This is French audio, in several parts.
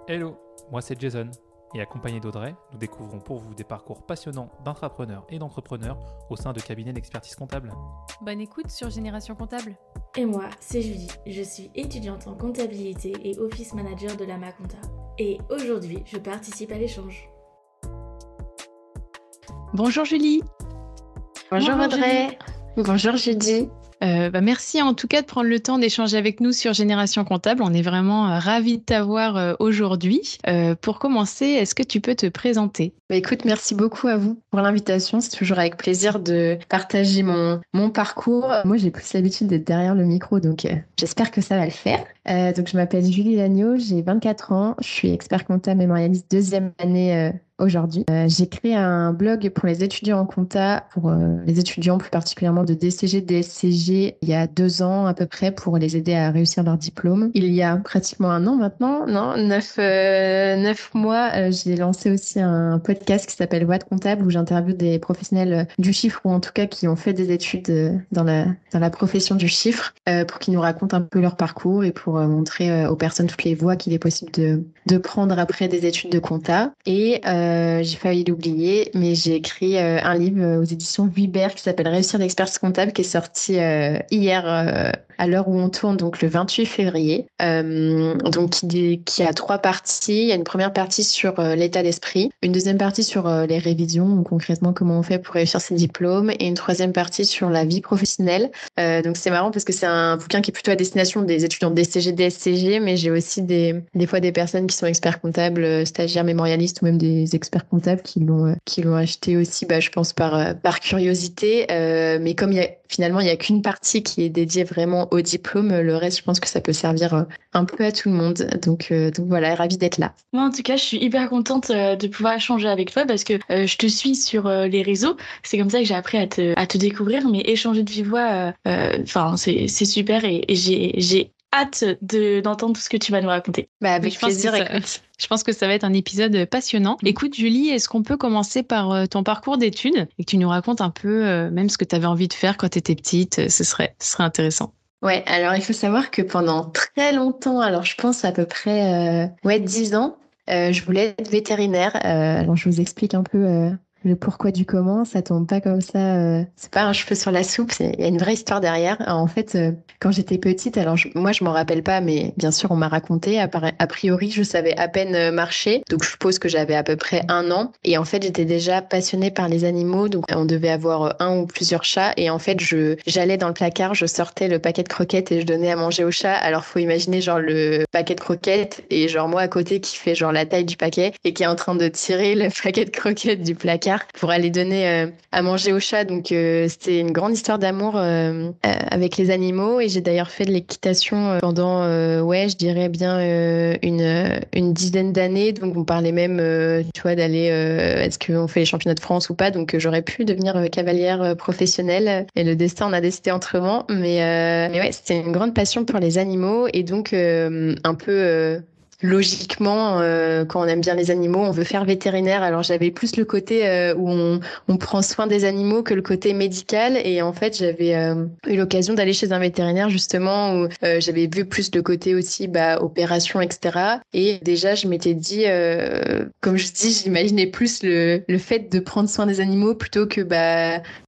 Hello, moi c'est Jason et accompagné d'Audrey, nous découvrons pour vous des parcours passionnants d'intrapreneurs et d'entrepreneurs au sein de cabinets d'expertise comptable. Bonne écoute sur Génération Comptable. Et moi, c'est Julie, je suis étudiante en comptabilité et office manager de la Maconta. Et aujourd'hui, je participe à l'échange. Bonjour Julie. Bonjour Audrey. Bonjour Judy. Merci en tout cas de prendre le temps d'échanger avec nous sur Génération Comptable. On est vraiment ravis de t'avoir aujourd'hui. Pour commencer, est-ce que tu peux te présenter ? Écoute, merci beaucoup à vous pour l'invitation. C'est toujours avec plaisir de partager mon parcours. Moi, j'ai plus l'habitude d'être derrière le micro, donc j'espère que ça va le faire. Donc, je m'appelle Julie Lagneau, j'ai 24 ans. Je suis expert comptable mémorialiste deuxième année aujourd'hui. J'ai créé un blog pour les étudiants en compta, pour les étudiants plus particulièrement de DCG, DSCG, il y a 2 ans à peu près, pour les aider à réussir leur diplôme. Il y a pratiquement 1 an maintenant, 9 mois, j'ai lancé aussi un podcast qui s'appelle Voix de comptable, où j'interviewe des professionnels du chiffre, ou en tout cas qui ont fait des études dans la profession du chiffre, pour qu'ils nous racontent un peu leur parcours et pour montrer aux personnes toutes les voies qu'il est possible de prendre après des études de compta. Et j'ai failli l'oublier, mais j'ai écrit un livre aux éditions Vuibert qui s'appelle Réussir l'expertise comptable, qui est sorti hier à l'heure où on tourne, donc le 28 février. Donc qui a 3 parties. Il y a une première partie sur l'état d'esprit, une deuxième partie sur les révisions, donc concrètement comment on fait pour réussir ses diplômes, et une troisième partie sur la vie professionnelle. Donc c'est marrant parce que c'est un bouquin qui est plutôt à destination des étudiants DCG, DSCG, mais j'ai aussi des fois des personnes qui sont experts comptables, stagiaires, mémorialistes, ou même des experts comptables qui l'ont acheté aussi, je pense par curiosité. Mais comme finalement il y a qu'une partie qui est dédiée vraiment au diplôme, le reste, je pense que ça peut servir un peu à tout le monde. Donc voilà, ravie d'être là. Moi, en tout cas, je suis hyper contente de pouvoir échanger avec toi parce que je te suis sur les réseaux. C'est comme ça que j'ai appris à te découvrir, mais échanger de vive voix, c'est super et j'ai hâte d'entendre tout ce que tu vas nous raconter. Avec plaisir, écoute. Je pense que ça va être un épisode passionnant. Écoute, Julie, est-ce qu'on peut commencer par ton parcours d'études et que tu nous racontes un peu même ce que tu avais envie de faire quand tu étais petite? Ce serait intéressant. Ouais, alors il faut savoir que pendant très longtemps, alors je pense à peu près 10 ans, je voulais être vétérinaire. Alors je vous explique un peu le pourquoi du comment. Ça tombe pas comme ça. C'est pas un cheveu sur la soupe. Il y a une vraie histoire derrière. Alors, en fait, quand j'étais petite, alors moi je m'en rappelle pas, mais bien sûr on m'a raconté. A priori, je savais à peine marcher, donc je suppose que j'avais à peu près 1 an. Et en fait, j'étais déjà passionnée par les animaux. Donc on devait avoir un ou plusieurs chats. Et en fait, j'allais dans le placard, je sortais le paquet de croquettes et je donnais à manger au chat. Alors faut imaginer genre le paquet de croquettes et genre moi à côté qui fait genre la taille du paquet et qui est en train de tirer le paquet de croquettes du placard pour aller donner à manger au chat. Donc c'était une grande histoire d'amour avec les animaux, et j'ai d'ailleurs fait de l'équitation pendant je dirais bien une dizaine d'années. Donc on parlait même tu vois d'aller est-ce qu'on fait les championnats de France ou pas. Donc j'aurais pu devenir cavalière professionnelle, et le destin en a décidé autrement, mais ouais, c'était une grande passion pour les animaux. Et donc un peu logiquement, quand on aime bien les animaux, on veut faire vétérinaire. Alors j'avais plus le côté où on prend soin des animaux que le côté médical. Et en fait, j'avais eu l'occasion d'aller chez un vétérinaire justement où j'avais vu plus le côté aussi opération, etc. Et déjà, je m'étais dit, comme je dis, j'imaginais plus le fait de prendre soin des animaux plutôt que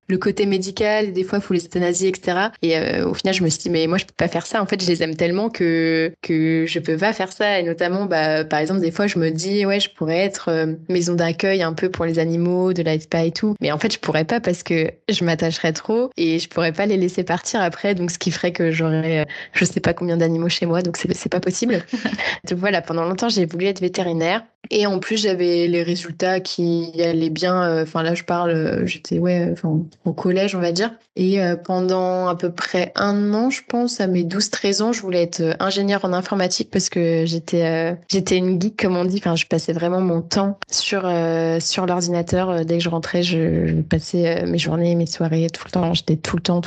le côté médical. Des fois, il faut les euthanasier, etc. Et au final, je me suis dit, mais moi, je peux pas faire ça. En fait, je les aime tellement que je peux pas faire ça. Et notamment, par exemple, des fois, je me dis, ouais, je pourrais être maison d'accueil un peu pour les animaux, de la SPA et tout. Mais en fait, je pourrais pas parce que je m'attacherais trop et je pourrais pas les laisser partir après. Donc, ce qui ferait que j'aurais, je sais pas combien d'animaux chez moi. Donc, c'est pas possible. Donc voilà, pendant longtemps, j'ai voulu être vétérinaire. Et en plus, j'avais les résultats qui allaient bien. Enfin, là, je parle, j'étais au collège, on va dire. Et pendant à peu près 1 an, je pense, à mes 12-13 ans, je voulais être ingénieure en informatique parce que j'étais une geek, comme on dit. Enfin, je passais vraiment mon temps sur l'ordinateur. Dès que je rentrais, je passais mes journées, mes soirées, tout le temps. J'étais tout le temps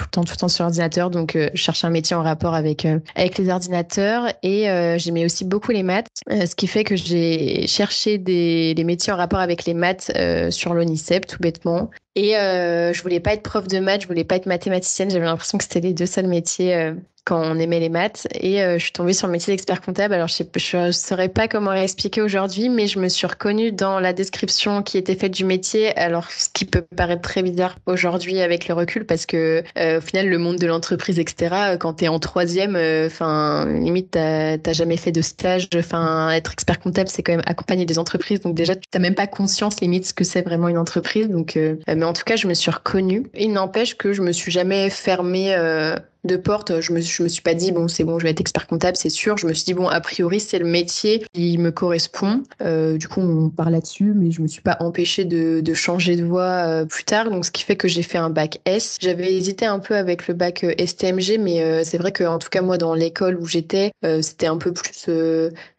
sur l'ordinateur. Donc, je cherchais un métier en rapport avec les ordinateurs. Et j'aimais aussi beaucoup les maths, ce qui fait que j'ai cherché des métiers en rapport avec les maths sur l'ONICEP, tout bêtement. Et je voulais pas être prof de maths, je voulais pas être mathématicienne. J'avais l'impression que c'était les deux seuls métiers quand on aimait les maths. Et je suis tombée sur le métier d'expert comptable. Alors je saurais pas comment expliquer aujourd'hui, mais je me suis reconnue dans la description qui était faite du métier. Alors ce qui peut paraître très bizarre aujourd'hui avec le recul, parce que au final le monde de l'entreprise, etc. Quand t'es en troisième, enfin limite t'as jamais fait de stage. Enfin être expert comptable, c'est quand même accompagner des entreprises. Donc déjà tu t'as même pas conscience limite ce que c'est vraiment une entreprise. Donc mais en tout cas je me suis reconnue. Il n'empêche que je me suis jamais fermée de porte. Je me suis pas dit, bon, c'est bon, je vais être expert comptable, c'est sûr. Je me suis dit, bon, a priori, c'est le métier qui me correspond. Du coup, on part là-dessus, mais je me suis pas empêchée de changer de voie plus tard. Donc, ce qui fait que j'ai fait un bac S. J'avais hésité un peu avec le bac STMG, mais c'est vrai qu'en tout cas, moi, dans l'école où j'étais, c'était un peu plus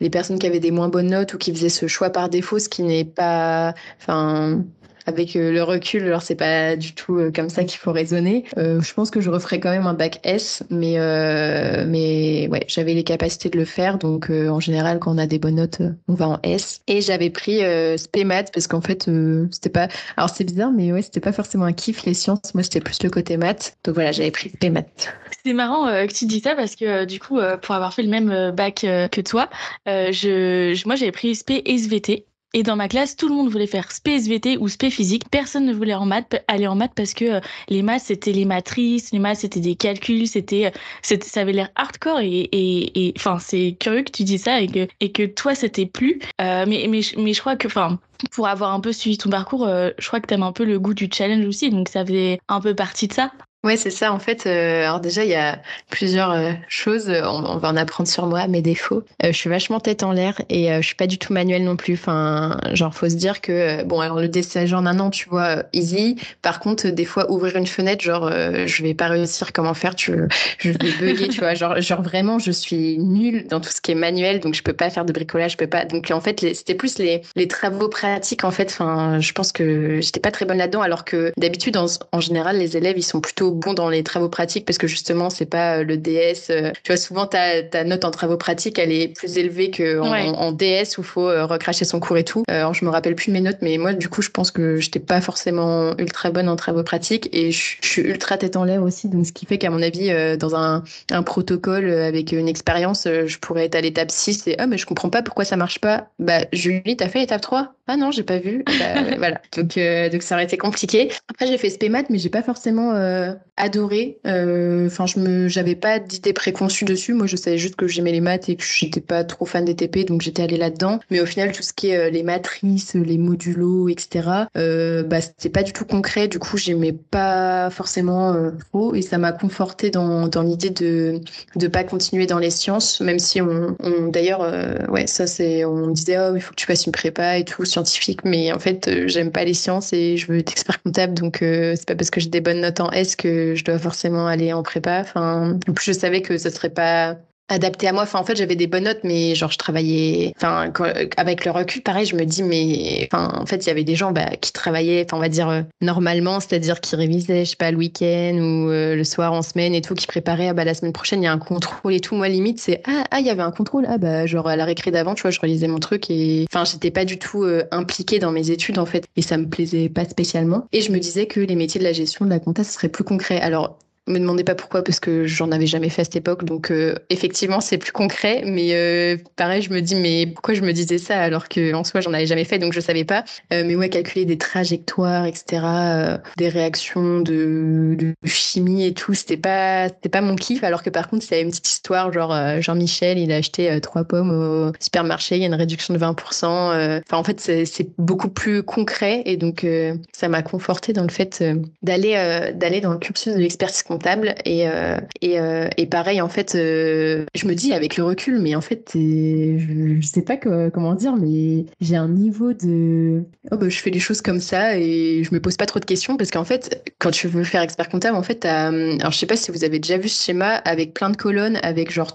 les personnes qui avaient des moins bonnes notes ou qui faisaient ce choix par défaut, ce qui n'est pas... Enfin, avec le recul, alors c'est pas du tout comme ça qu'il faut raisonner. Je pense que je referais quand même un bac S, mais ouais, j'avais les capacités de le faire. Donc en général, quand on a des bonnes notes, on va en S. Et j'avais pris spé maths parce qu'en fait, c'était pas. Alors c'est bizarre, mais ouais, c'était pas forcément un kiff les sciences. Moi, c'était plus le côté maths. Donc voilà, j'avais pris spé maths. C'est marrant que tu dis ça parce que du coup, pour avoir fait le même bac que toi, moi j'avais pris spé et SVT. Et dans ma classe, tout le monde voulait faire spé SVT ou spé physique. Personne ne voulait aller en maths parce que les maths, c'était les matrices, les maths, c'était des calculs, ça avait l'air hardcore et enfin, c'est curieux que tu dis ça et que toi, c'était plus. Mais je crois que, enfin, pour avoir un peu suivi ton parcours, je crois que t'aimes un peu le goût du challenge aussi, donc ça faisait un peu partie de ça. Ouais, c'est ça. En fait, alors déjà, il y a plusieurs choses. On va en apprendre sur moi, mes défauts. Je suis vachement tête en l'air et je suis pas du tout manuelle non plus. Enfin, genre, faut se dire que bon, alors le dessin en un an, tu vois, easy. Par contre, des fois, ouvrir une fenêtre, genre, je vais pas réussir comment faire. Je vais bugger, tu vois. Genre vraiment, je suis nulle dans tout ce qui est manuel, donc je peux pas faire de bricolage, je peux pas. Donc en fait, c'était plus les travaux pratiques. En fait, enfin, je pense que j'étais pas très bonne là-dedans, alors que d'habitude, en général, les élèves, ils sont plutôt bon dans les travaux pratiques parce que justement c'est pas le DS, tu vois, souvent ta note en travaux pratiques elle est plus élevée que en DS où faut recracher son cours et tout. Alors je me rappelle plus de mes notes, mais moi du coup je pense que j'étais pas forcément ultra bonne en travaux pratiques et je suis ultra tête en l'air aussi, donc ce qui fait qu'à mon avis dans un protocole avec une expérience, je pourrais être à l'étape 6 et mais je comprends pas pourquoi ça marche pas. Bah Julie, t'as fait l'étape 3? Ah non, j'ai pas vu. Bah, voilà. Donc ça aurait été compliqué. Après j'ai fait spé maths, mais j'ai pas forcément adoré. Enfin, j'avais pas d'idée préconçue dessus. Moi, je savais juste que j'aimais les maths et que j'étais pas trop fan des TP, donc j'étais allée là-dedans. Mais au final, tout ce qui est les matrices, les modulos, etc., bah, c'était pas du tout concret. Du coup, j'aimais pas forcément trop, et ça m'a confortée dans l'idée de pas continuer dans les sciences, même si d'ailleurs, ouais, ça c'est, on me disait, oh, il faut que tu fasses une prépa et tout, scientifique, mais en fait, j'aime pas les sciences et je veux être expert comptable, donc c'est pas parce que j'ai des bonnes notes en S que je dois forcément aller en prépa. Enfin, en plus, je savais que ça serait pas adapté à moi. Enfin, en fait, j'avais des bonnes notes, mais genre, je travaillais. Enfin, avec le recul, pareil, je me dis, mais enfin, en fait, il y avait des gens qui travaillaient, enfin, on va dire normalement, c'est-à-dire qui révisaient, je sais pas, le week-end ou le soir en semaine et tout, qui préparaient, la semaine prochaine, il y a un contrôle et tout. Moi, limite, c'est il y avait un contrôle. Genre, à la récré d'avant, tu vois, je relisais mon truc et enfin, j'étais pas du tout impliquée dans mes études, en fait, et ça me plaisait pas spécialement. Et je me disais que les métiers de la gestion, de la compta, ce serait plus concret. Alors, me demandez pas pourquoi, parce que j'en avais jamais fait à cette époque, donc effectivement c'est plus concret, mais pareil je me dis mais pourquoi je me disais ça alors que en soi j'en avais jamais fait, donc je savais pas. Mais ouais, calculer des trajectoires, etc., des réactions de chimie et tout, c'était pas mon kiff, alors que par contre c'était une petite histoire, genre Jean-Michel il a acheté 3 pommes au supermarché, il y a une réduction de 20%, enfin en fait c'est beaucoup plus concret, et donc ça m'a conforté dans le fait d'aller dans le cursus de l'expertise comptable, et pareil en fait je me dis avec le recul, mais en fait je sais pas comment dire, mais j'ai un niveau de je fais les choses comme ça et je me pose pas trop de questions, parce qu'en fait quand tu veux faire expert comptable, en fait alors je sais pas si vous avez déjà vu ce schéma avec plein de colonnes, avec genre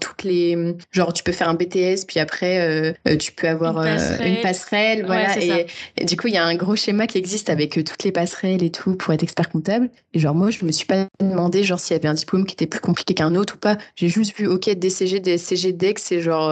genre tu peux faire un BTS puis après tu peux avoir une passerelle, voilà, ouais, et du coup il y a un gros schéma qui existe avec toutes les passerelles et tout pour être expert comptable, et genre moi je me suis pas demandé genre s'il y avait un diplôme qui était plus compliqué qu'un autre ou pas. J'ai juste vu, ok, DCG, DSCG, DEX, c'est genre,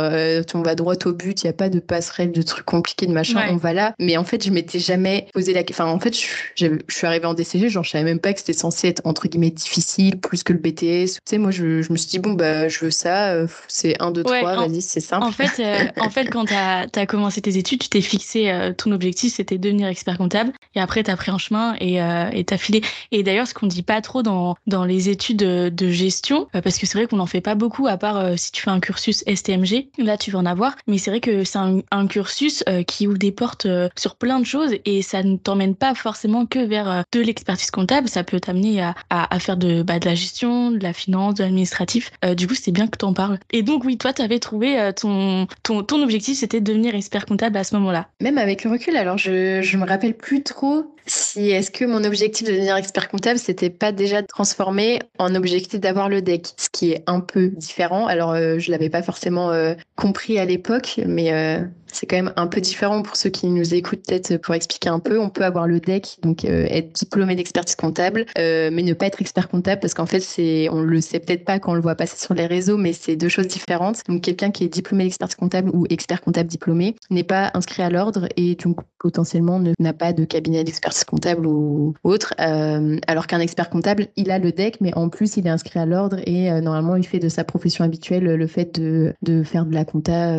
on va droit au but, il n'y a pas de passerelle, de trucs compliqués, de machin, Ouais. on va là. Mais en fait, je m'étais jamais posé la question. Enfin, en fait, je suis arrivée en DCG, genre, je savais même pas que c'était censé être, entre guillemets, difficile, plus que le BTS. Tu sais, moi, je me suis dit, bon, bah, je veux ça, c'est 1, 2, Ouais, 3, vas-y, c'est simple. En fait, quand t'as commencé tes études, tu t'es fixé ton objectif, c'était devenir expert comptable. Et après, t'as pris un chemin et t'as filé. Et d'ailleurs, ce qu'on dit pas trop dans les études de gestion, parce que c'est vrai qu'on en fait pas beaucoup, à part si tu fais un cursus STMG, là, tu vas en avoir. Mais c'est vrai que c'est un cursus qui ouvre des portes sur plein de choses et ça ne t'emmène pas forcément que vers de l'expertise comptable. Ça peut t'amener à faire de la gestion, de la finance, de l'administratif. Du coup, c'est bien que t'en parles. Et donc, oui, toi, t'avais trouvé ton objectif, c'était de devenir expert comptable à ce moment-là. Même avec le recul, alors je me rappelle plus trop si est-ce que mon objectif de devenir expert comptable, c'était pas déjà transformé en objectif d'avoir le DEC, ce qui est un peu différent. Alors je l'avais pas forcément compris à l'époque, mais c'est quand même un peu différent pour ceux qui nous écoutent, peut-être pour expliquer un peu. On peut avoir le DEC, donc être diplômé d'expertise comptable, mais ne pas être expert comptable parce qu'en fait, on le sait peut-être pas quand on le voit passer sur les réseaux, mais c'est deux choses différentes. Donc quelqu'un qui est diplômé d'expertise comptable ou expert comptable diplômé n'est pas inscrit à l'ordre et donc potentiellement n'a pas de cabinet d'expertise comptable ou autre, alors qu'un expert comptable, il a le DEC, mais en plus, il est inscrit à l'ordre et normalement, il fait de sa profession habituelle le fait de faire de la compta,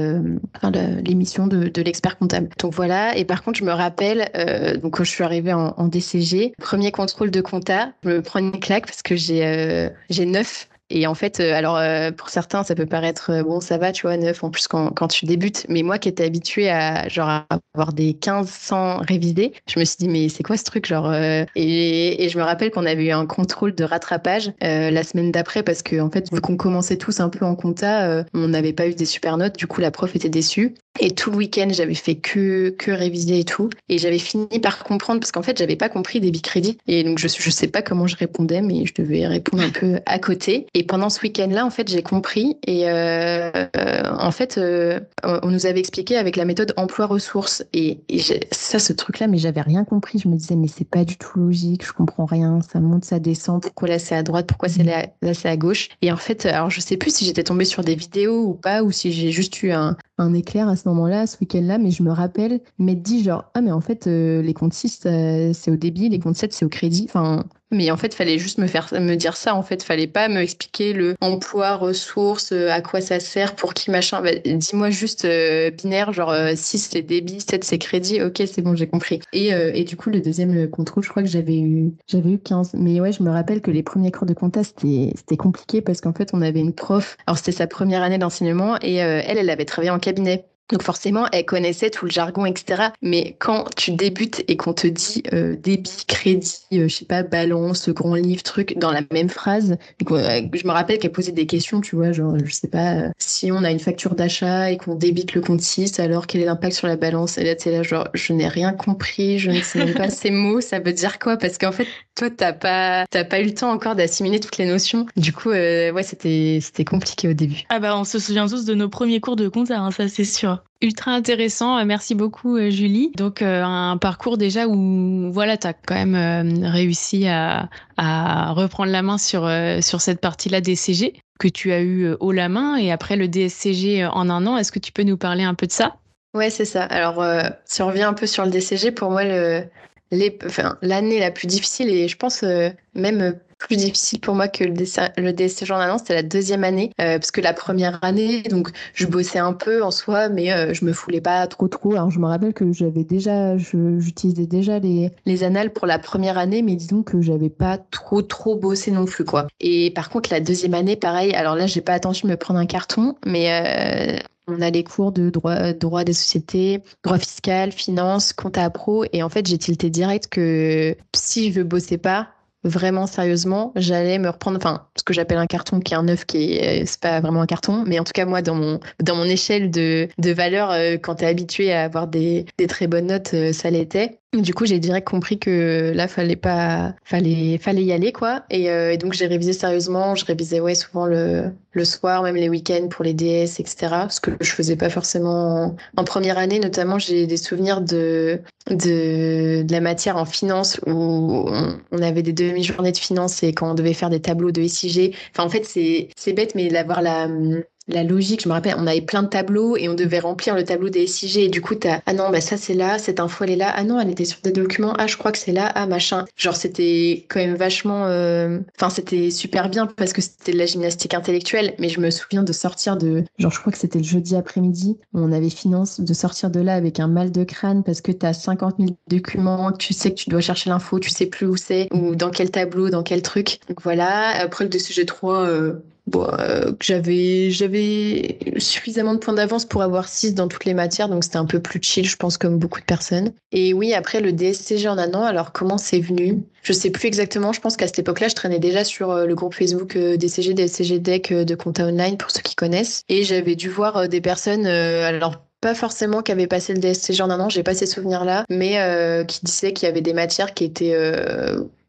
l'émission de l'expert comptable. Donc voilà, et par contre, je me rappelle, donc quand je suis arrivée en DCG, premier contrôle de compta, je me prends une claque parce que j'ai 9. Et en fait, pour certains, ça peut paraître, bon, ça va, tu vois, 9, en plus quand tu débutes. Mais moi qui étais habituée à avoir des 1500 révisés, je me suis dit, mais c'est quoi ce truc, et je me rappelle qu'on avait eu un contrôle de rattrapage la semaine d'après parce que, en fait, vu qu'on commençait tous un peu en compta, on n'avait pas eu des super notes. Du coup, la prof était déçue. Et tout le week-end, j'avais fait que réviser et tout. Et j'avais fini par comprendre parce qu'en fait, j'avais pas compris débit crédit. Et donc, je sais pas comment je répondais, mais je devais répondre un peu à côté. Et pendant ce week-end-là, en fait, j'ai compris. Et en fait, on nous avait expliqué avec la méthode emploi-ressources. Et ça, ce truc-là, mais j'avais rien compris. Je me disais, mais c'est pas du tout logique. Je comprends rien. Ça monte, ça descend. Pourquoi là, c'est à droite? Pourquoi là, c'est à gauche? Et en fait, alors, je sais plus si j'étais tombée sur des vidéos ou pas, ou si j'ai juste eu un éclair à ce moment-là, ce week-end-là, mais je me rappelle m'être dit genre, ah mais en fait, les comptes 6, c'est au débit, les comptes 7, c'est au crédit. Enfin, mais en fait, fallait juste me dire ça, en fait. Fallait pas me expliquer le emploi, ressources, à quoi ça sert, pour qui, machin. Bah, dis-moi juste binaire, genre 6, c'est débit, 7, c'est crédit. Ok, c'est bon, j'ai compris. Et du coup, le deuxième contrôle, je crois que j'avais eu 15. Mais ouais, je me rappelle que les premiers cours de compta, c'était compliqué parce qu'en fait, on avait une prof. Alors, c'était sa première année d'enseignement et elle avait travaillé en cabinet. Donc forcément, elle connaissait tout le jargon, etc. Mais quand tu débutes et qu'on te dit débit, crédit, je sais pas, balance, grand livre, truc, dans la même phrase, je me rappelle qu'elle posait des questions, tu vois, genre, je sais pas, si on a une facture d'achat et qu'on débite le compte 6, alors quel est l'impact sur la balance? Et là, t'es là, genre, je n'ai rien compris, je ne sais même pas ces mots, ça veut dire quoi? Parce qu'en fait, toi, t'as pas eu le temps encore d'assimiler toutes les notions. Du coup, ouais, c'était compliqué au début. Ah bah, on se souvient tous de nos premiers cours de compta, hein, ça c'est sûr. Ultra intéressant, merci beaucoup Julie. Donc un parcours déjà où voilà, tu as quand même réussi à reprendre la main sur cette partie-là des CG que tu as eu haut la main et après le DSCG en un an. Est-ce que tu peux nous parler un peu de ça? Ouais, c'est ça. Alors, si on revient un peu sur le DCG, pour moi, l'année la plus difficile et je pense même plus difficile pour moi que le DSCG en un an, c'était la deuxième année. Parce que la première année, donc, je bossais un peu en soi, mais je me foulais pas trop. Alors, je me rappelle que j'utilisais déjà les annales pour la première année, mais disons que j'avais pas trop bossé non plus, quoi. Et par contre, la deuxième année, pareil. Alors là, j'ai pas attendu de me prendre un carton, mais on a les cours de droit des sociétés, droit fiscal, finance, compta pro. Et en fait, j'ai tilté direct que si je bossais pas vraiment sérieusement, j'allais me reprendre, enfin, ce que j'appelle un carton qui est un 9, c'est pas vraiment un carton, mais en tout cas, moi, dans mon échelle de valeur, quand t'es habitué à avoir des très bonnes notes, ça l'était. Du coup, j'ai direct compris que là, fallait y aller, quoi. Et donc, j'ai révisé sérieusement. Je révisais, ouais, souvent le soir, même les week-ends pour les DS, etc. Ce que je faisais pas forcément en première année. Notamment, j'ai des souvenirs de la matière en finance où on avait des demi-journées de finance et quand on devait faire des tableaux de SIG. Enfin, en fait, c'est bête, mais d'avoir la logique, je me rappelle, on avait plein de tableaux et on devait remplir le tableau des SIG. Et du coup, ah non, bah ça c'est là, cette info elle est là. Ah non, elle était sur des documents. Ah, je crois que c'est là. Ah, machin. Genre, c'était quand même vachement. Enfin, c'était super bien parce que c'était de la gymnastique intellectuelle. Mais je me souviens de sortir de. Genre, je crois que c'était le jeudi après-midi où on avait finance, de sortir de là avec un mal de crâne parce que t'as 50 000 documents, tu sais que tu dois chercher l'info, tu sais plus où c'est, ou dans quel tableau, dans quel truc. Donc voilà. Après, le DCG3. Bon, que j'avais suffisamment de points d'avance pour avoir 6 dans toutes les matières, donc c'était un peu plus chill, je pense, comme beaucoup de personnes. Et oui, après le DSCG en un an, alors comment c'est venu? Je sais plus exactement, je pense qu'à cette époque-là, je traînais déjà sur le groupe Facebook DCG, DSCG Deck de Compta Online, pour ceux qui connaissent. Et j'avais dû voir des personnes, alors pas forcément qui avaient passé le DSCG en un an, j'ai pas ces souvenirs-là, mais qui disaient qu'il y avait des matières qui étaient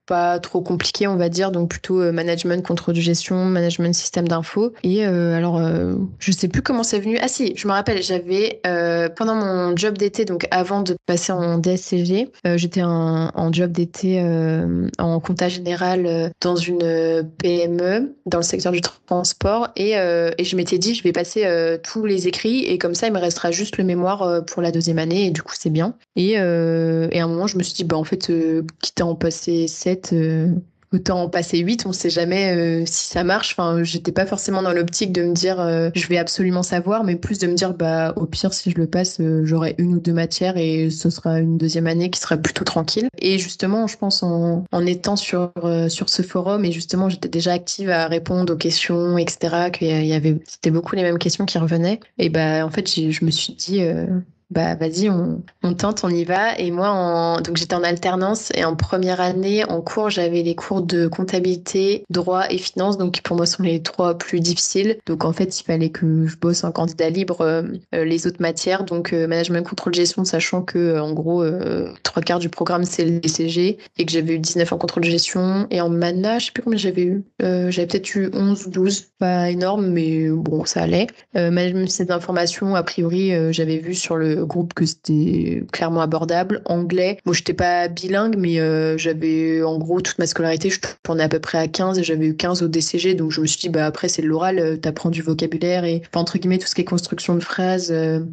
pas trop compliqué, on va dire, donc plutôt management, contrôle de gestion, management système d'info. Et alors, je sais plus comment c'est venu. Ah si, je me rappelle, j'avais pendant mon job d'été, donc avant de passer en DSCG, j'étais en job d'été en compta général dans une PME dans le secteur du transport et je m'étais dit je vais passer tous les écrits et comme ça il me restera juste le mémoire pour la deuxième année et du coup c'est bien. Et à un moment je me suis dit bah en fait quitte à en passer 7 autant en passer 8, on sait jamais si ça marche. Enfin, j'étais pas forcément dans l'optique de me dire je vais absolument savoir, mais plus de me dire bah au pire si je le passe, j'aurai 1 ou 2 matières et ce sera une deuxième année qui sera plutôt tranquille. Et justement, je pense en étant sur ce forum et justement j'étais déjà active à répondre aux questions, etc. C'était beaucoup les mêmes questions qui revenaient. Et bah en fait je me suis dit bah vas-y, on tente, on y va. Et moi, donc j'étais en alternance et en première année, en cours, j'avais les cours de comptabilité, droit et finance, donc qui pour moi sont les 3 plus difficiles. Donc en fait, il fallait que je bosse en candidat libre les autres matières, donc management, contrôle, gestion, sachant que en gros, 3/4 du programme c'est le DCG et que j'avais eu 19 en contrôle de gestion. Et en mana, je sais plus combien j'avais eu. J'avais peut-être eu 11 ou 12, pas énorme, mais bon, ça allait. Management système d'information, a priori, j'avais vu sur le groupe que c'était clairement abordable. Anglais, moi j'étais pas bilingue, mais j'avais en gros toute ma scolarité, je tournais à peu près à 15 et j'avais eu 15 au DCG, donc je me suis dit bah après c'est de l'oral, t'apprends du vocabulaire et enfin, entre guillemets tout ce qui est construction de phrases,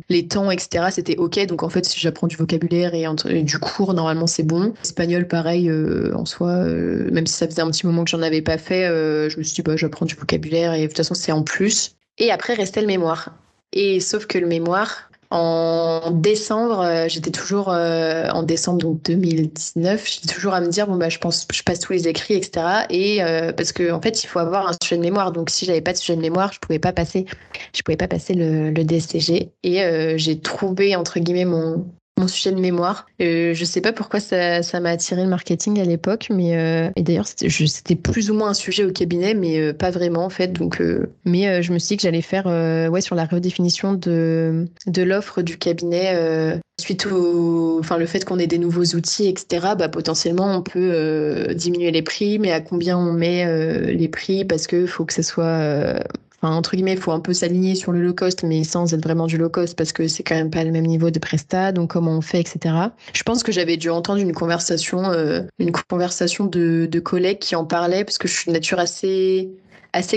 les temps, etc. c'était ok, donc en fait si j'apprends du vocabulaire et du cours, normalement c'est bon. Espagnol pareil, en soi, même si ça faisait un petit moment que j'en avais pas fait, je me suis dit bah j'apprends du vocabulaire et de toute façon c'est en plus. Et après restait le mémoire. Et sauf que le mémoire, en décembre, j'étais toujours en décembre donc 2019, j'étais toujours à me dire bon bah je passe tous les écrits etc. Et parce que en fait il faut avoir un sujet de mémoire, donc si j'avais pas de sujet de mémoire je pouvais pas passer le DSCG et j'ai trouvé entre guillemets mon sujet de mémoire. Je sais pas pourquoi ça m'a attiré le marketing à l'époque, mais et d'ailleurs c'était plus ou moins un sujet au cabinet, mais pas vraiment en fait. Donc, mais je me suis dit que j'allais faire ouais sur la redéfinition de l'offre du cabinet suite enfin le fait qu'on ait des nouveaux outils, etc. Bah potentiellement on peut diminuer les prix, mais à combien on met les prix parce que faut que ça soit enfin, entre guillemets, il faut un peu s'aligner sur le low cost, mais sans être vraiment du low cost parce que c'est quand même pas le même niveau de presta, donc comment on fait, etc. Je pense que j'avais dû entendre une conversation de collègues qui en parlaient parce que je suis de nature assez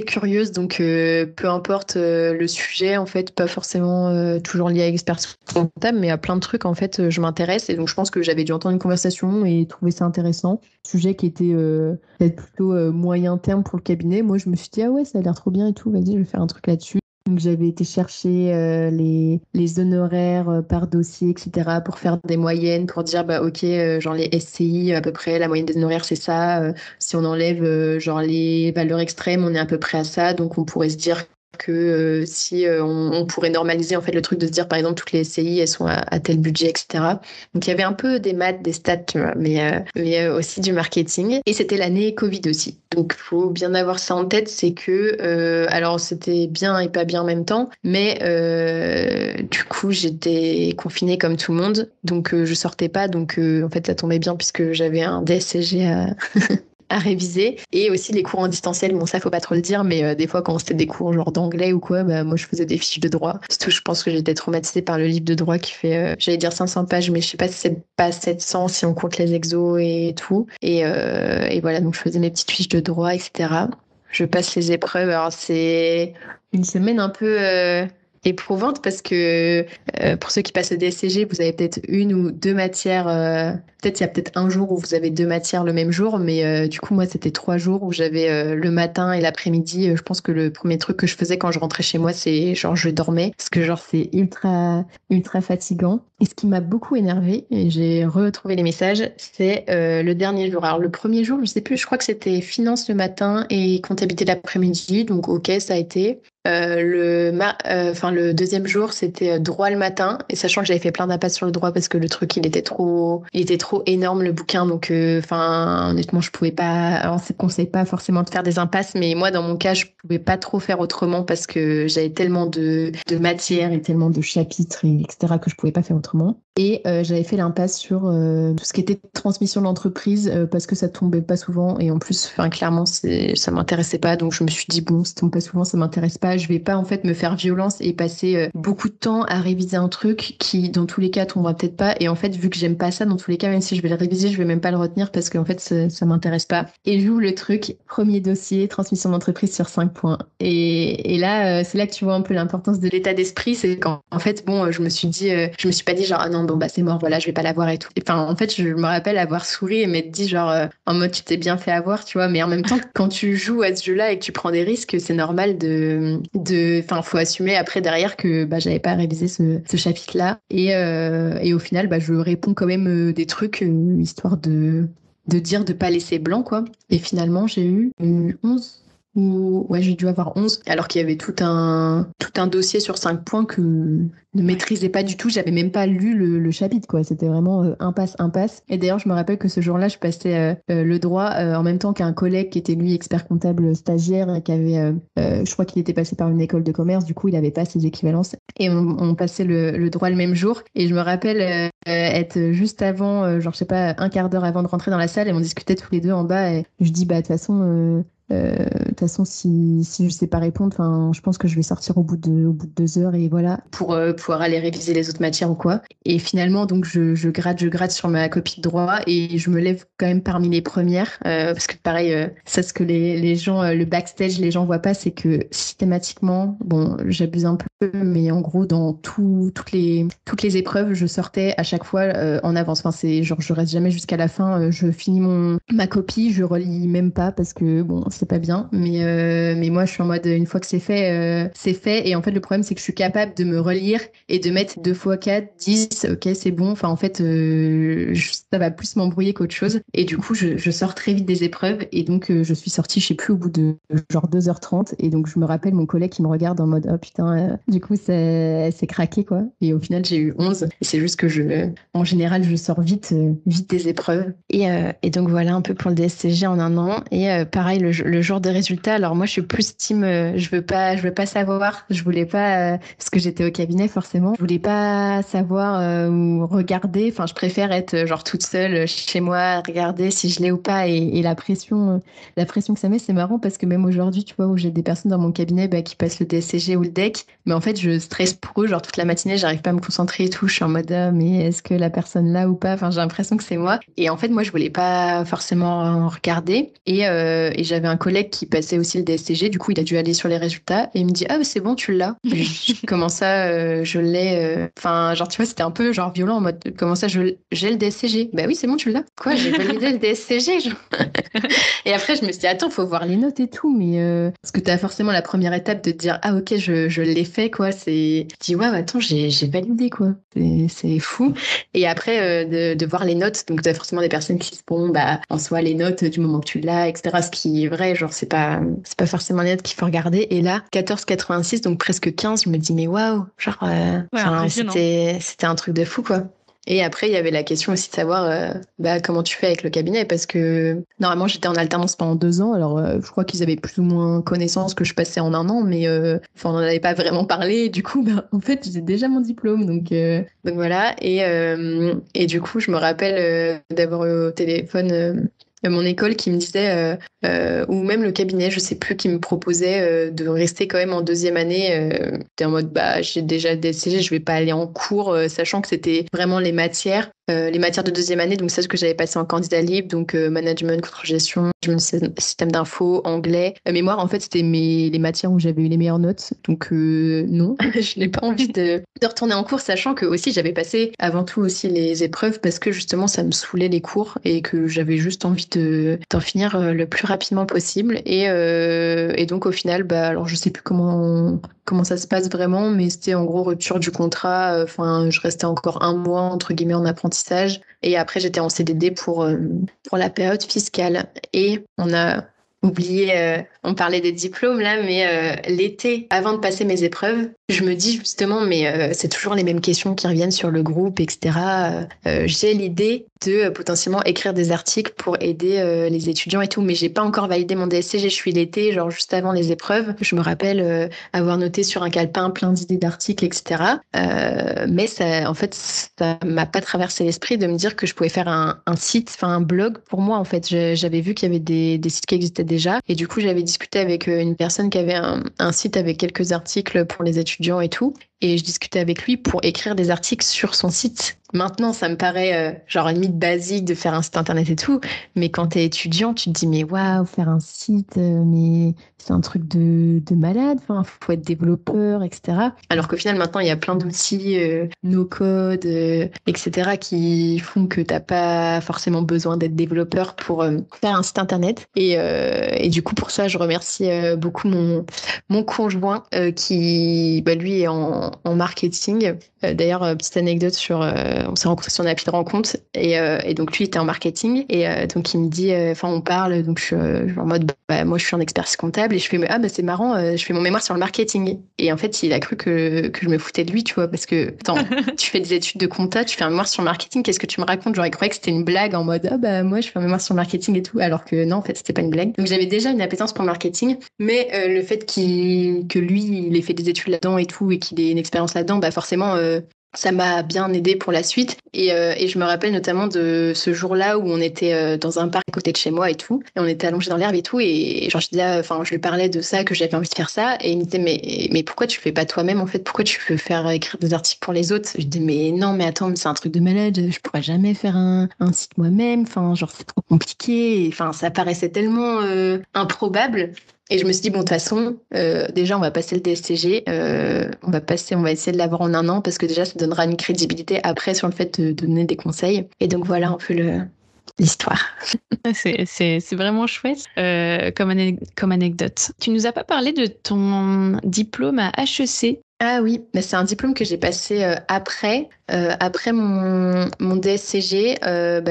curieuse, donc peu importe le sujet, en fait, pas forcément toujours lié à l'expertise comptable, mais à plein de trucs, en fait, je m'intéresse. Et donc, je pense que j'avais dû entendre une conversation et trouver ça intéressant. Sujet qui était peut-être plutôt moyen terme pour le cabinet. Moi, je me suis dit, ah ouais, ça a l'air trop bien et tout, vas-y, je vais faire un truc là-dessus. Donc, j'avais été chercher les honoraires par dossier, etc., pour faire des moyennes, pour dire, bah, ok, genre les SCI, à peu près, la moyenne des honoraires, c'est ça. Si on enlève genre les valeurs extrêmes, on est à peu près à ça. Donc, on pourrait se dire que si on pourrait normaliser en fait le truc de se dire par exemple toutes les SCI elles sont à tel budget, etc. Donc il y avait un peu des maths, des stats, tu vois, mais aussi du marketing. Et c'était l'année Covid aussi. Donc faut bien avoir ça en tête, c'est que alors c'était bien et pas bien en même temps, mais du coup j'étais confinée comme tout le monde, donc je sortais pas, donc en fait ça tombait bien puisque j'avais un DSCG à réviser, et aussi les cours en distanciel. Bon, ça faut pas trop le dire, mais des fois quand c'était des cours genre d'anglais ou quoi, bah moi je faisais des fiches de droit. Surtout je pense que j'étais traumatisée par le livre de droit qui fait j'allais dire 500 pages, mais je sais pas si c'est pas 700 si on compte les exos et tout, et voilà, donc je faisais mes petites fiches de droit, etc. Je passe les épreuves. Alors c'est une semaine un peu éprouvante parce que pour ceux qui passent le DSCG, vous avez peut-être une ou deux matières. Peut-être il y a peut-être un jour où vous avez deux matières le même jour, mais du coup moi c'était 3 jours où j'avais le matin et l'après-midi. Je pense que le premier truc que je faisais quand je rentrais chez moi, c'est genre je dormais parce que genre c'est ultra fatigant. Et ce qui m'a beaucoup énervée, et j'ai retrouvé les messages, c'est le dernier jour. Alors le premier jour, je sais plus, je crois que c'était finance le matin et comptabilité l'après-midi, donc ok, ça a été. Le deuxième jour, c'était droit le matin, et sachant que j'avais fait plein d'impasses sur le droit parce que le truc, il était trop énorme, le bouquin, donc honnêtement, je pouvais pas. Alors, ça ne conseille pas forcément de faire des impasses, mais moi, dans mon cas, je pouvais pas trop faire autrement parce que j'avais tellement de matières et tellement de chapitres, etc., que je pouvais pas faire autrement. Et j'avais fait l'impasse sur tout ce qui était transmission d'entreprise parce que ça tombait pas souvent, et en plus, clairement, ça m'intéressait pas, donc je me suis dit bon, ça tombe pas souvent, ça m'intéresse pas. Je vais pas en fait me faire violence et passer beaucoup de temps à réviser un truc qui dans tous les cas tombera peut-être pas, et en fait vu que j'aime pas ça, dans tous les cas même si je vais le réviser, je vais même pas le retenir parce qu'en fait ça m'intéresse pas. Et j'ouvre le truc, premier dossier, transmission d'entreprise sur 5 points, et là c'est là que tu vois un peu l'importance de l'état d'esprit. C'est quand en fait bon je me suis pas dit genre ah non bon bah c'est mort, voilà je vais pas l'avoir et tout. En fait je me rappelle avoir souri et m'être dit genre en mode tu t'es bien fait avoir, tu vois, mais en même temps quand tu joues à ce jeu-là et que tu prends des risques, c'est normal faut assumer après derrière que bah j'avais pas révisé ce chapitre-là, et au final bah je réponds quand même des trucs histoire de dire de pas laisser blanc quoi. Et finalement j'ai eu 11 ou ouais, j'ai dû avoir 11, alors qu'il y avait tout un dossier sur 5 points que ne maîtrisais pas du tout. J'avais même pas lu le chapitre, quoi. C'était vraiment impasse. Et d'ailleurs, je me rappelle que ce jour-là, je passais le droit en même temps qu'un collègue qui était, lui, expert comptable stagiaire, et qui avait, je crois qu'il était passé par une école de commerce, du coup, il avait pas ses équivalences. Et on passait le droit le même jour. Et je me rappelle être juste avant, genre, je sais pas, un quart d'heure avant de rentrer dans la salle, et on discutait tous les deux en bas, et je dis, bah, de toute façon, si je sais pas répondre, je pense que je vais sortir au bout de 2 heures, et voilà, pour pouvoir aller réviser les autres matières ou quoi. Et finalement, donc, je gratte sur ma copie de droit, et je me lève quand même parmi les premières, parce que pareil, ça, ce que les gens, le backstage, les gens voient pas, c'est que systématiquement, bon, j'abuse un peu, mais en gros, dans toutes les épreuves, je sortais à chaque fois en avance. C'est genre, je reste jamais jusqu'à la fin, je finis ma copie, je relis même pas parce que bon, c'est pas bien, mais moi je suis en mode une fois que c'est fait, et en fait le problème c'est que je suis capable de me relire et de mettre 2 fois 4, 10, ok c'est bon, en fait ça va plus m'embrouiller qu'autre chose, et du coup je sors très vite des épreuves, et donc je suis sortie je sais plus au bout de genre 2h30, et donc je me rappelle mon collègue qui me regarde en mode oh putain, du coup c'est craqué quoi, et au final j'ai eu 11, et c'est juste que en général je sors vite des épreuves, et donc voilà un peu pour le DSCG en un an. Et pareil le jour des résultats, alors moi je suis plus team je veux pas savoir, je voulais pas parce que j'étais au cabinet forcément, je voulais pas savoir ou regarder, je préfère être genre toute seule chez moi, regarder si je l'ai ou pas, et la pression que ça met, c'est marrant parce que même aujourd'hui tu vois où j'ai des personnes dans mon cabinet qui passent le DSCG ou le DEC, mais en fait je stresse pour eux, genre toute la matinée j'arrive pas à me concentrer et tout, je suis en mode mais est-ce que la personne là ou pas, j'ai l'impression que c'est moi, et en fait moi je voulais pas forcément regarder, et j'avais un collègue qui passait aussi le DSCG, du coup il a dû aller sur les résultats et il me dit ah c'est bon tu l'as. Comment ça je l'ai, genre tu vois c'était un peu genre violent en mode comment ça j'ai le DSCG, bah oui c'est bon tu l'as, quoi j'ai validé le DSCG genre. Et après je me suis dit attends faut voir les notes et tout, mais parce que t'as forcément la première étape de te dire ah ok je l'ai fait quoi, je dis ouais attends j'ai validé quoi, c'est fou. Et après de voir les notes, donc t'as forcément des personnes qui se font en soi les notes du moment que tu l'as, etc. Ce qui est vrai, pareil, genre c'est pas forcément les notes qu'il faut regarder. Et là, 14,86, donc presque 15, je me dis mais waouh, genre impressionnant. c'était un truc de fou quoi. Et après, il y avait la question aussi de savoir comment tu fais avec le cabinet, parce que normalement, j'étais en alternance pendant 2 ans. Alors, je crois qu'ils avaient plus ou moins connaissance que je passais en 1 an, mais on n'en avait pas vraiment parlé. Et du coup, en fait, j'ai déjà mon diplôme. Donc voilà. Et du coup, je me rappelle d'avoir eu au téléphone mon école qui me disait, ou même le cabinet, je sais plus, qui me proposait de rester quand même en 2e année. J'étais en mode, j'ai déjà DSCG, je vais pas aller en cours, sachant que c'était vraiment les matières de 2e année, donc c'est ce que j'avais passé en candidat libre, donc management, contre-gestion, système d'info, anglais. Mémoire, en fait, c'était les matières où j'avais eu les meilleures notes, donc non, je n'ai pas envie de retourner en cours, sachant que aussi j'avais passé avant tout aussi les épreuves parce que justement ça me saoulait les cours et que j'avais juste envie d'en finir le plus rapidement possible. Et donc au final, alors je sais plus comment ça se passe vraiment, mais c'était en gros rupture du contrat. Enfin, je restais encore 1 mois entre guillemets en apprentissage et après j'étais en CDD pour la période fiscale. Et on a oublié, on parlait des diplômes là, mais l'été, avant de passer mes épreuves, je me dis justement, mais c'est toujours les mêmes questions qui reviennent sur le groupe, etc. J'ai l'idée de potentiellement écrire des articles pour aider les étudiants et tout, mais j'ai pas encore validé mon DSCG. Je suis l'été, genre juste avant les épreuves. Je me rappelle avoir noté sur un calepin plein d'idées d'articles, etc. Mais ça, en fait, ça m'a pas traversé l'esprit de me dire que je pouvais faire un site, enfin un blog pour moi. En fait, j'avais vu qu'il y avait des sites qui existaient déjà, et du coup, j'avais discuté avec une personne qui avait un site avec quelques articles pour les étudiants et tout. Et je discutais avec lui pour écrire des articles sur son site. Maintenant, ça me paraît genre limite basique de faire un site internet et tout. Mais quand t'es étudiant, tu te dis, mais waouh, faire un site, mais c'est un truc de malade. Enfin, faut être développeur, etc. Alors qu'au final, maintenant, il y a plein d'outils, no-code, etc. qui font que t'as pas forcément besoin d'être développeur pour faire un site internet. Et du coup, pour ça, je remercie beaucoup mon conjoint qui, lui, est en marketing. D'ailleurs, petite anecdote on s'est rencontrés sur une appli de rencontre et donc lui était en marketing et donc il me dit, on parle, donc je suis en mode, moi je suis en expertise comptable et je fais, c'est marrant, je fais mon mémoire sur le marketing. Et en fait, il a cru que je me foutais de lui, tu vois, parce que, attends, tu fais des études de compta, tu fais un mémoire sur le marketing, qu'est-ce que tu me racontes? Genre, il croyait que c'était une blague en mode, moi je fais un mémoire sur le marketing et tout, alors que non, en fait, c'était pas une blague. Donc j'avais déjà une appétence pour le marketing, mais le fait que lui, il ait fait des études là-dedans et tout, et qu'il ait une expérience là-dedans, forcément, ça m'a bien aidé pour la suite. Et je me rappelle notamment de ce jour-là où on était dans un parc à côté de chez moi et tout. Et on était allongés dans l'herbe et tout. Et genre, je lui parlais de ça, que j'avais envie de faire ça. Et il me disait, mais pourquoi tu fais pas toi-même en fait? Pourquoi tu veux faire écrire des articles pour les autres? Je dis, mais non, mais attends, mais c'est un truc de malade. Je pourrais jamais faire un site moi-même. Enfin, genre, c'est trop compliqué. Enfin, ça paraissait tellement improbable. Et je me suis dit, bon, de toute façon, déjà, on va passer le DSCG, on va essayer de l'avoir en 1 an parce que déjà, ça donnera une crédibilité après sur le fait de donner des conseils. Et donc, voilà un peu l'histoire. C'est vraiment chouette comme anecdote. Tu nous as pas parlé de ton diplôme à HEC. Ah oui, c'est un diplôme que j'ai passé après mon DSCG.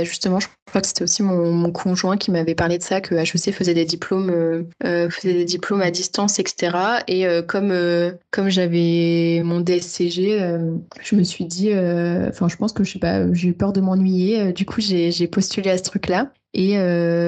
Justement, je crois que c'était aussi mon conjoint qui m'avait parlé de ça, que HEC faisait des diplômes à distance, etc. Et comme j'avais mon DSCG, je me suis dit, je pense que je sais pas, j'ai eu peur de m'ennuyer. Du coup, j'ai postulé à ce truc-là. Et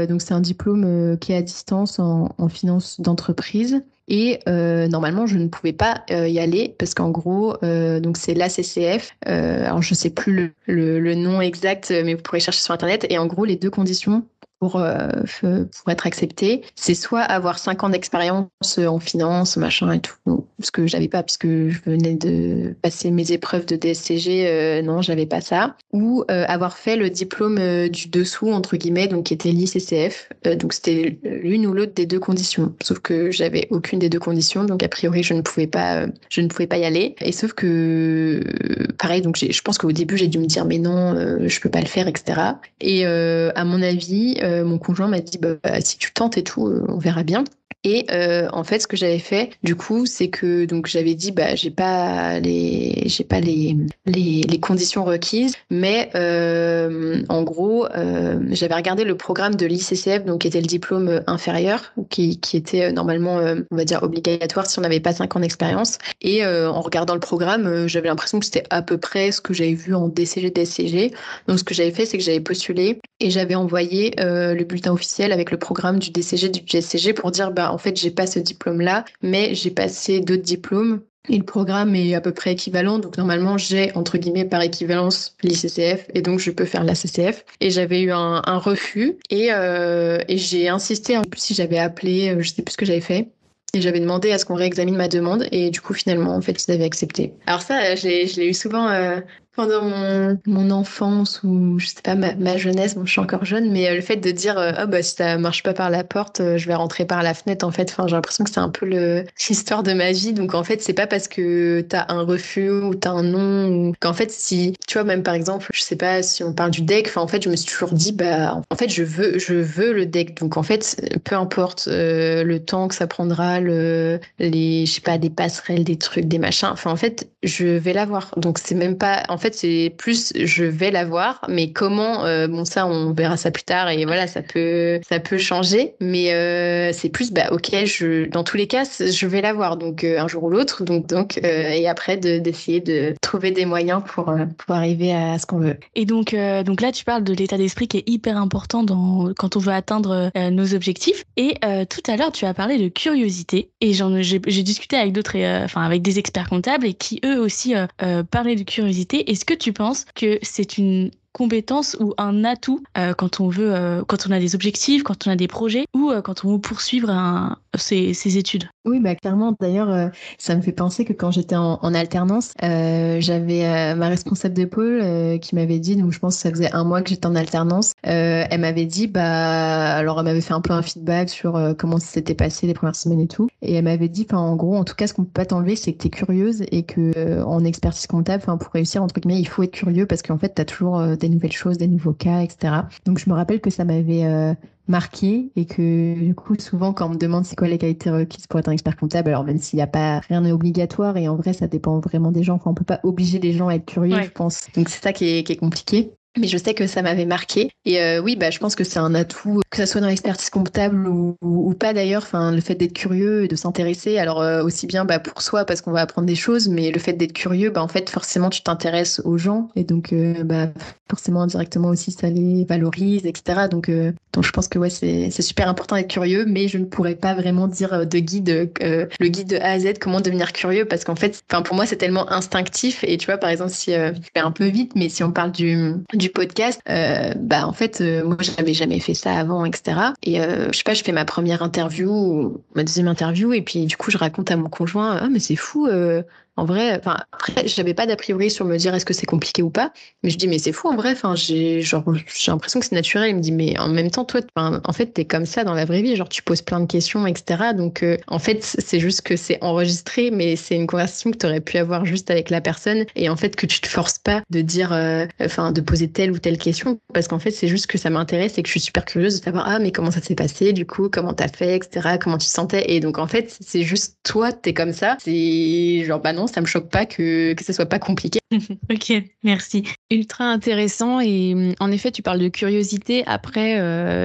donc c'est un diplôme qui est à distance en finance d'entreprise. Et normalement, je ne pouvais pas y aller parce qu'en gros, donc c'est l'ACCF. Alors je sais plus le nom exact, mais vous pourrez chercher sur Internet. Et en gros, les 2 conditions pour être accepté, c'est soit avoir 5 ans d'expérience en finance, machin et tout, ce que j'avais pas puisque je venais de passer mes épreuves de DSCG, non, j'avais pas ça, ou avoir fait le diplôme du dessous, entre guillemets, donc qui était l'ICCF, donc c'était l'une ou l'autre des 2 conditions, sauf que j'avais aucune des 2 conditions, donc a priori je ne pouvais pas y aller, et sauf que pareil, donc je pense qu'au début j'ai dû me dire mais non, je peux pas le faire, etc. Et à mon avis, mon conjoint m'a dit si tu tentes et tout, on verra bien. Et en fait, ce que j'avais fait, du coup, c'est que donc j'avais dit, j'ai pas les conditions requises, mais en gros, j'avais regardé le programme de l'ICCF, donc qui était le diplôme inférieur, qui était normalement, on va dire, obligatoire si on n'avait pas 5 ans d'expérience. Et en regardant le programme, j'avais l'impression que c'était à peu près ce que j'avais vu en DCG, DSCG. Donc, ce que j'avais fait, c'est que j'avais postulé et j'avais envoyé le bulletin officiel avec le programme du DCG, du DSCG pour dire, en fait, j'ai pas ce diplôme-là, mais j'ai passé d'autres diplômes. Et le programme est à peu près équivalent, donc normalement j'ai entre guillemets par équivalence l'ICCF et donc je peux faire la CCF. Et j'avais eu un refus et j'ai insisté, je sais plus si j'avais appelé, je sais plus ce que j'avais fait. Et j'avais demandé à ce qu'on réexamine ma demande et du coup finalement en fait ils avaient accepté. Alors ça je l'ai eu souvent pendant mon enfance ou je sais pas ma jeunesse, bon je suis encore jeune, mais le fait de dire si ça marche pas par la porte, je vais rentrer par la fenêtre en fait. Enfin j'ai l'impression que c'est un peu l'histoire de ma vie. Donc en fait c'est pas parce que t'as un refus ou t'as un non ou qu'en fait si tu vois même par exemple je sais pas si on parle du deck, enfin en fait je me suis toujours dit en fait je veux le deck. Donc en fait peu importe le temps que ça prendra, je sais pas des passerelles, des trucs, des machins. Enfin en fait je vais l'avoir. Donc c'est même pas en fait c'est plus je vais l'avoir, mais comment bon ça on verra ça plus tard et voilà ça peut changer, mais c'est plus ok dans tous les cas je vais l'avoir donc un jour ou l'autre donc et après d'essayer de trouver des moyens pour arriver à ce qu'on veut. Et donc là tu parles de l'état d'esprit qui est hyper important quand on veut atteindre nos objectifs et tout à l'heure tu as parlé de curiosité et j'ai discuté avec d'autres avec des experts comptables et qui eux aussi parlaient de curiosité. Est-ce que tu penses que c'est une compétence ou un atout quand on a des objectifs, quand on a des projets ou quand on veut poursuivre ses études? Oui, clairement. D'ailleurs, ça me fait penser que quand j'étais en alternance, j'avais ma responsable de pôle qui m'avait dit, donc je pense que ça faisait 1 mois que j'étais en alternance, elle m'avait dit, alors elle m'avait fait un peu un feedback sur comment ça s'était passé les premières semaines et tout. Et elle m'avait dit, en gros, en tout cas, ce qu'on peut pas t'enlever, c'est que t'es curieuse et que en expertise comptable, pour réussir, entre guillemets, il faut être curieux parce qu'en fait, t'as toujours des nouvelles choses, des nouveaux cas, etc. Donc je me rappelle que ça m'avait marqué et que du coup souvent quand on me demande c'est quoi les qualités requises pour être un expert comptable, alors même s'il n'y a pas rien n'est obligatoire et en vrai ça dépend vraiment des gens, on peut pas obliger les gens à être curieux, je pense, donc c'est ça qui est compliqué. Mais je sais que ça m'avait marqué. Et oui, je pense que c'est un atout, que ça soit dans l'expertise comptable ou pas d'ailleurs. Le fait d'être curieux et de s'intéresser. Alors aussi bien pour soi parce qu'on va apprendre des choses, mais le fait d'être curieux, en fait forcément tu t'intéresses aux gens et donc forcément indirectement aussi ça les valorise, etc. Donc je pense que c'est super important d'être curieux, mais je ne pourrais pas vraiment dire de guide le guide de A à Z comment devenir curieux parce qu'en fait, pour moi c'est tellement instinctif. Et tu vois par exemple si je fais un peu vite, mais si on parle du podcast, en fait moi j'avais jamais fait ça avant, etc. Et je sais pas, je fais ma première interview, ma deuxième interview, et puis du coup je raconte à mon conjoint, mais c'est fou. En vrai, après, j'avais pas d'a priori sur me dire est-ce que c'est compliqué ou pas, mais je dis mais c'est fou en vrai, j'ai l'impression que c'est naturel. Il me dit mais en même temps toi, en fait t'es comme ça dans la vraie vie, genre tu poses plein de questions, etc. Donc en fait c'est juste que c'est enregistré, mais c'est une conversation que t'aurais pu avoir juste avec la personne et en fait que tu te forces pas de dire, de poser telle ou telle question parce qu'en fait c'est juste que ça m'intéresse et que je suis super curieuse de savoir mais comment ça s'est passé du coup, comment t'as fait, etc. Comment tu te sentais et donc en fait c'est juste toi t'es comme ça, c'est genre non ça me choque pas que ça soit pas compliqué. Ok, merci. Ultra intéressant et en effet tu parles de curiosité. Après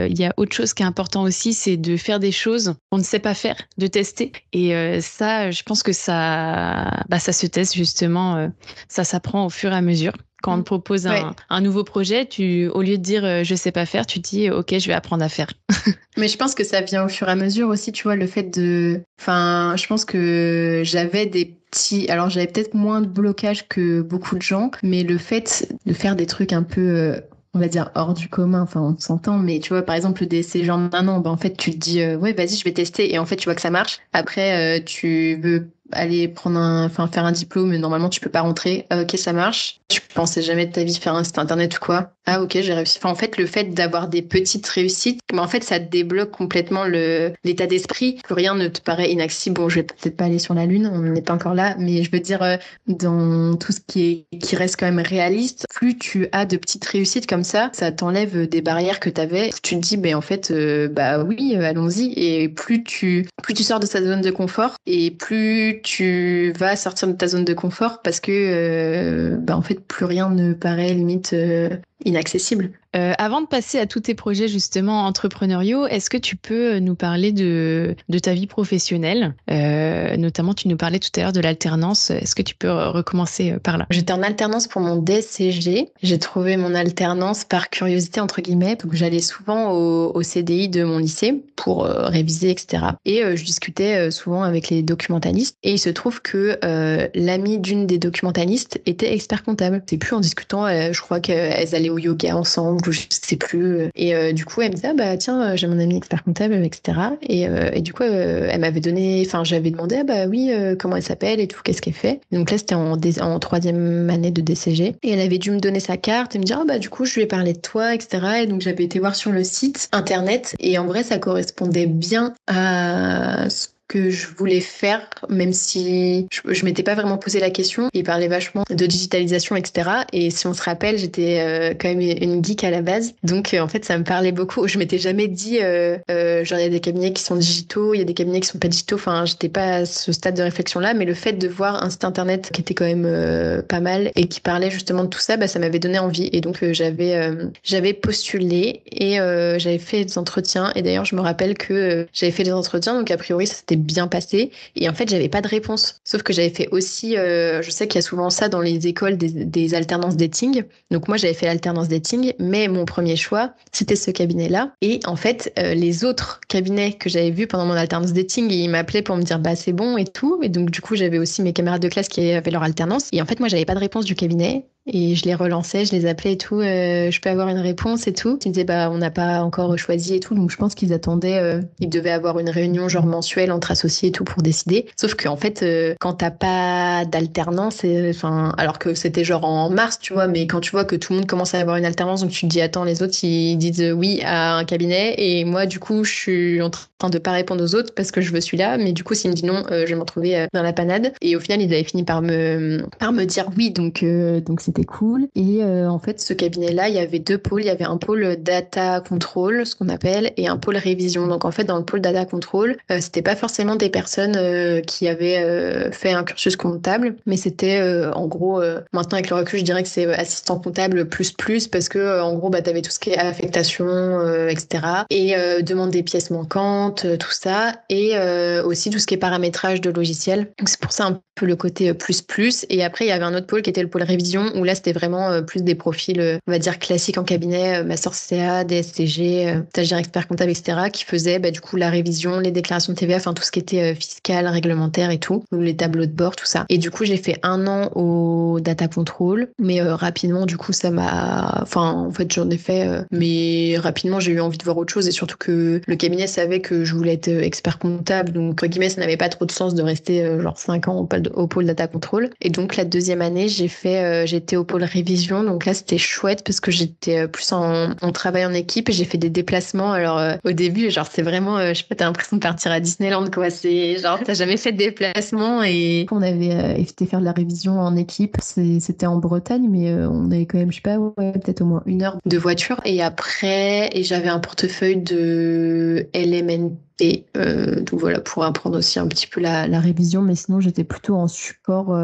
il y a autre chose qui est important aussi, c'est de faire des choses qu'on ne sait pas faire, de tester et ça je pense que ça se teste justement, ça s'apprend au fur et à mesure. Quand on te propose un nouveau projet, au lieu de dire je sais pas faire, tu te dis ok je vais apprendre à faire. Mais je pense que ça vient au fur et à mesure aussi, tu vois, le fait je pense que j'avais j'avais peut-être moins de blocage que beaucoup de gens, mais le fait de faire des trucs un peu, on va dire, hors du commun, on s'entend, mais tu vois, par exemple, des séjours d'1 an, en fait, tu te dis, ouais, vas-y, je vais tester, et en fait, tu vois que ça marche. Après, tu veux aller faire un diplôme, mais normalement tu peux pas rentrer. Ah, ok, ça marche. Tu pensais jamais de ta vie faire un site internet ou quoi? Ah ok, j'ai réussi. Enfin, en fait, le fait d'avoir des petites réussites, mais en fait, ça te débloque complètement l'état d'esprit. Que rien ne te paraît inaccessible. Bon, je vais peut-être pas aller sur la Lune, on n'est pas encore là, mais je veux dire, dans tout ce qui reste quand même réaliste, plus tu as de petites réussites comme ça t'enlève des barrières que t'avais. Tu te dis, mais en fait, bah oui, allons-y. Et plus tu sors de ta zone de confort, et plus tu vas sortir de ta zone de confort parce que, bah en fait, plus rien ne paraît limite inaccessible. Avant de passer à tous tes projets justement entrepreneuriaux, est-ce que tu peux nous parler de ta vie professionnelle? Notamment, tu nous parlais tout à l'heure de l'alternance. Est-ce que tu peux recommencer par là? J'étais en alternance pour mon DCG. J'ai trouvé mon alternance par curiosité, entre guillemets. Donc, j'allais souvent au CDI de mon lycée pour réviser, etc. Et je discutais souvent avec les documentalistes. Et il se trouve que l'amie d'une des documentalistes était expert comptable. C'est plus en discutant, je crois qu'elles allaient au yoga ensemble, ou je sais plus. Et du coup, elle me disait, ah bah tiens, j'ai mon ami expert comptable, etc. Et du coup, elle m'avait donné, enfin, j'avais demandé, ah bah oui, comment elle s'appelle et tout, qu'est-ce qu'elle fait. Donc là, c'était en 3e année de DCG. Et elle avait dû me donner sa carte et me dire, ah bah du coup, je lui ai parlé de toi, etc. Et donc, j'avais été voir sur le site internet. Et en vrai, ça correspondait bien à ce que je voulais faire, même si je m'étais pas vraiment posé la question. Il parlait vachement de digitalisation, etc. Et si on se rappelle, j'étais quand même une geek à la base. Donc, en fait, ça me parlait beaucoup. Je m'étais jamais dit, genre, il y a des cabinets qui sont digitaux, il y a des cabinets qui sont pas digitaux. Enfin, j'étais pas à ce stade de réflexion-là. Mais le fait de voir un site internet qui était quand même pas mal et qui parlait justement de tout ça, bah, ça m'avait donné envie. Et donc, j'avais postulé et j'avais fait des entretiens. Et d'ailleurs, je me rappelle que j'avais fait des entretiens. Donc, a priori, ça s'était bien passé. Et en fait, j'avais pas de réponse. Sauf que j'avais fait aussi, je sais qu'il y a souvent ça dans les écoles, des alternances dating. Donc moi, j'avais fait l'alternance dating, mais mon premier choix, c'était ce cabinet-là. Et en fait, les autres cabinets que j'avais vus pendant mon alternance dating, ils m'appelaient pour me dire, bah c'est bon et tout. Et donc du coup, j'avais aussi mes camarades de classe qui avaient leur alternance. Et en fait, moi, j'avais pas de réponse du cabinet. Et je les relançais, je les appelais et tout. Je peux avoir une réponse et tout. Ils me disaient, bah, on n'a pas encore choisi et tout. Donc, je pense qu'ils attendaient. Ils devaient avoir une réunion genre mensuelle entre associés et tout pour décider. Sauf qu'en fait, quand t'as pas d'alternance, enfin, alors que c'était genre en mars, tu vois, mais quand tu vois que tout le monde commence à avoir une alternance, donc tu te dis, attends, les autres, ils disent oui à un cabinet. Et moi, du coup, je suis en train de pas répondre aux autres parce que je veux celui-là. Mais du coup, s'ils me disent non, je vais me retrouver dans la panade. Et au final, ils avaient fini par me dire oui. Donc c'était cool. Et en fait, ce cabinet-là, il y avait 2 pôles. Il y avait un pôle data control, ce qu'on appelle, et un pôle révision. Donc en fait, dans le pôle data control, c'était pas forcément des personnes qui avaient fait un cursus comptable, mais c'était en gros, maintenant avec le recul, je dirais que c'est assistant comptable plus parce que en gros, bah, t'avais tout ce qui est affectation, etc. Et demande des pièces manquantes, tout ça, et aussi tout ce qui est paramétrage de logiciels. Donc c'est pour ça un peu le côté plus. Et après, il y avait un autre pôle qui était le pôle révision, où là, c'était vraiment plus des profils, on va dire, classiques en cabinet, master CA, DSCG, stagiaire expert comptable, etc., qui faisaient bah, du coup la révision, les déclarations de TVA, enfin tout ce qui était fiscal, réglementaire et tout, ou les tableaux de bord, tout ça. Et du coup, j'ai fait 1 an au data control, mais rapidement, du coup, ça m'a... Enfin, en fait, j'en ai fait, mais rapidement, j'ai eu envie de voir autre chose, et surtout que le cabinet savait que je voulais être expert comptable, donc, entre guillemets, ça n'avait pas trop de sens de rester genre 5 ans au pôle data control. Et donc, la 2e année, j'étais au pôle révision, donc là c'était chouette parce que j'étais plus en travail en équipe et j'ai fait des déplacements. Alors au début, genre c'est vraiment, je sais pas, t'as l'impression de partir à Disneyland quoi. C'est genre t'as jamais fait de déplacement et on avait été faire de la révision en équipe. C'était en Bretagne, mais on avait quand même, je sais pas, ouais, peut-être au moins 1 heure de voiture. Et après, j'avais un portefeuille de LMNT. Donc voilà, pour apprendre aussi un petit peu la révision, mais sinon j'étais plutôt en support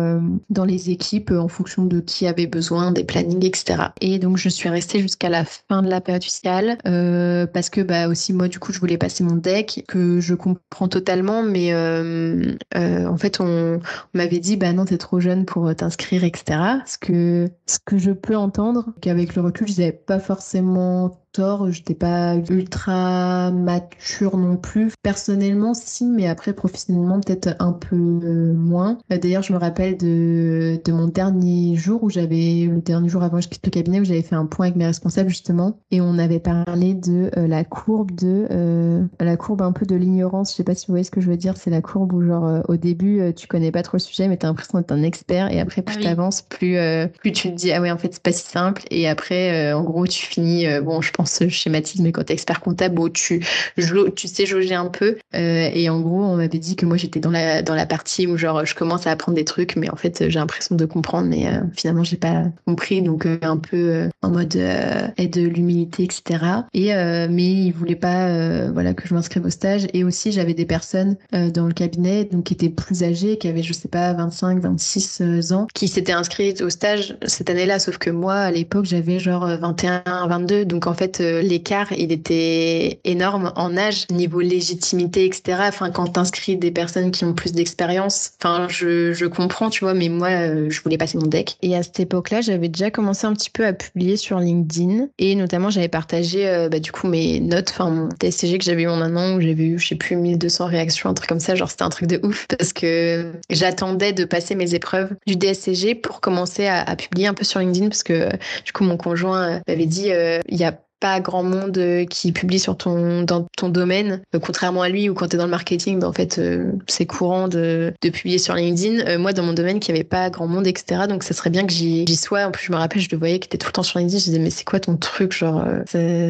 dans les équipes en fonction de qui avait besoin, des plannings, etc. Et donc je suis restée jusqu'à la fin de la période fiscale parce que bah aussi moi du coup je voulais passer mon DEC, que je comprends totalement, mais en fait on m'avait dit bah non t'es trop jeune pour t'inscrire, etc. Ce que je peux entendre, qu'avec le recul je n'avais pas forcément tort, j'étais pas ultra mature non plus. Personnellement, si, mais après, professionnellement, peut-être un peu moins. D'ailleurs, je me rappelle de mon dernier jour le dernier jour avant que je quitte le cabinet, où j'avais fait un point avec mes responsables, justement, et on avait parlé de la courbe un peu de l'ignorance. Je sais pas si vous voyez ce que je veux dire. C'est la courbe où, genre, au début, tu connais pas trop le sujet, mais t'as l'impression d'être un expert, et après, plus t'avances, plus tu te dis, ah ouais, en fait, c'est pas si simple, et après, en gros, tu finis, bon, je pense schématique, mais quand t'es expert comptable, où tu sais jauger un peu, et en gros, on m'avait dit que moi, j'étais dans la partie où, genre, je commence à apprendre des trucs, mais en fait, j'ai l'impression de comprendre, mais finalement, j'ai pas compris, donc un peu en mode aide de l'humilité, etc. Mais ils voulaient pas, voilà, que je m'inscrive au stage, et aussi, j'avais des personnes dans le cabinet, donc qui étaient plus âgées, qui avaient, je sais pas, 25, 26 ans, qui s'étaient inscrites au stage cette année-là, sauf que moi, à l'époque, j'avais genre 21, 22, donc en fait, l'écart, il était énorme en âge, niveau légitimité, etc. Enfin, quand t'inscris des personnes qui ont plus d'expérience, enfin, je comprends, tu vois, mais moi, je voulais passer mon deck. Et à cette époque-là, j'avais déjà commencé un petit peu à publier sur LinkedIn, et notamment, j'avais partagé, du coup, mes notes, enfin, mon TSCG que j'avais eu en un an, où j'avais eu, je sais plus, 1200 réactions, un truc comme ça, genre, c'était un truc de ouf, parce que j'attendais de passer mes épreuves du DSCG pour commencer à publier un peu sur LinkedIn, parce que, du coup, mon conjoint m'avait dit, il y a pas grand monde qui publie dans ton domaine, contrairement à lui, où quand tu es dans le marketing, en fait, c'est courant de publier sur LinkedIn. Moi, dans mon domaine, qu'il n'y avait pas grand monde, etc. Donc, ça serait bien que j'y sois. En plus, je me rappelle, je le voyais qui était tout le temps sur LinkedIn. Je disais, mais c'est quoi ton truc? Genre,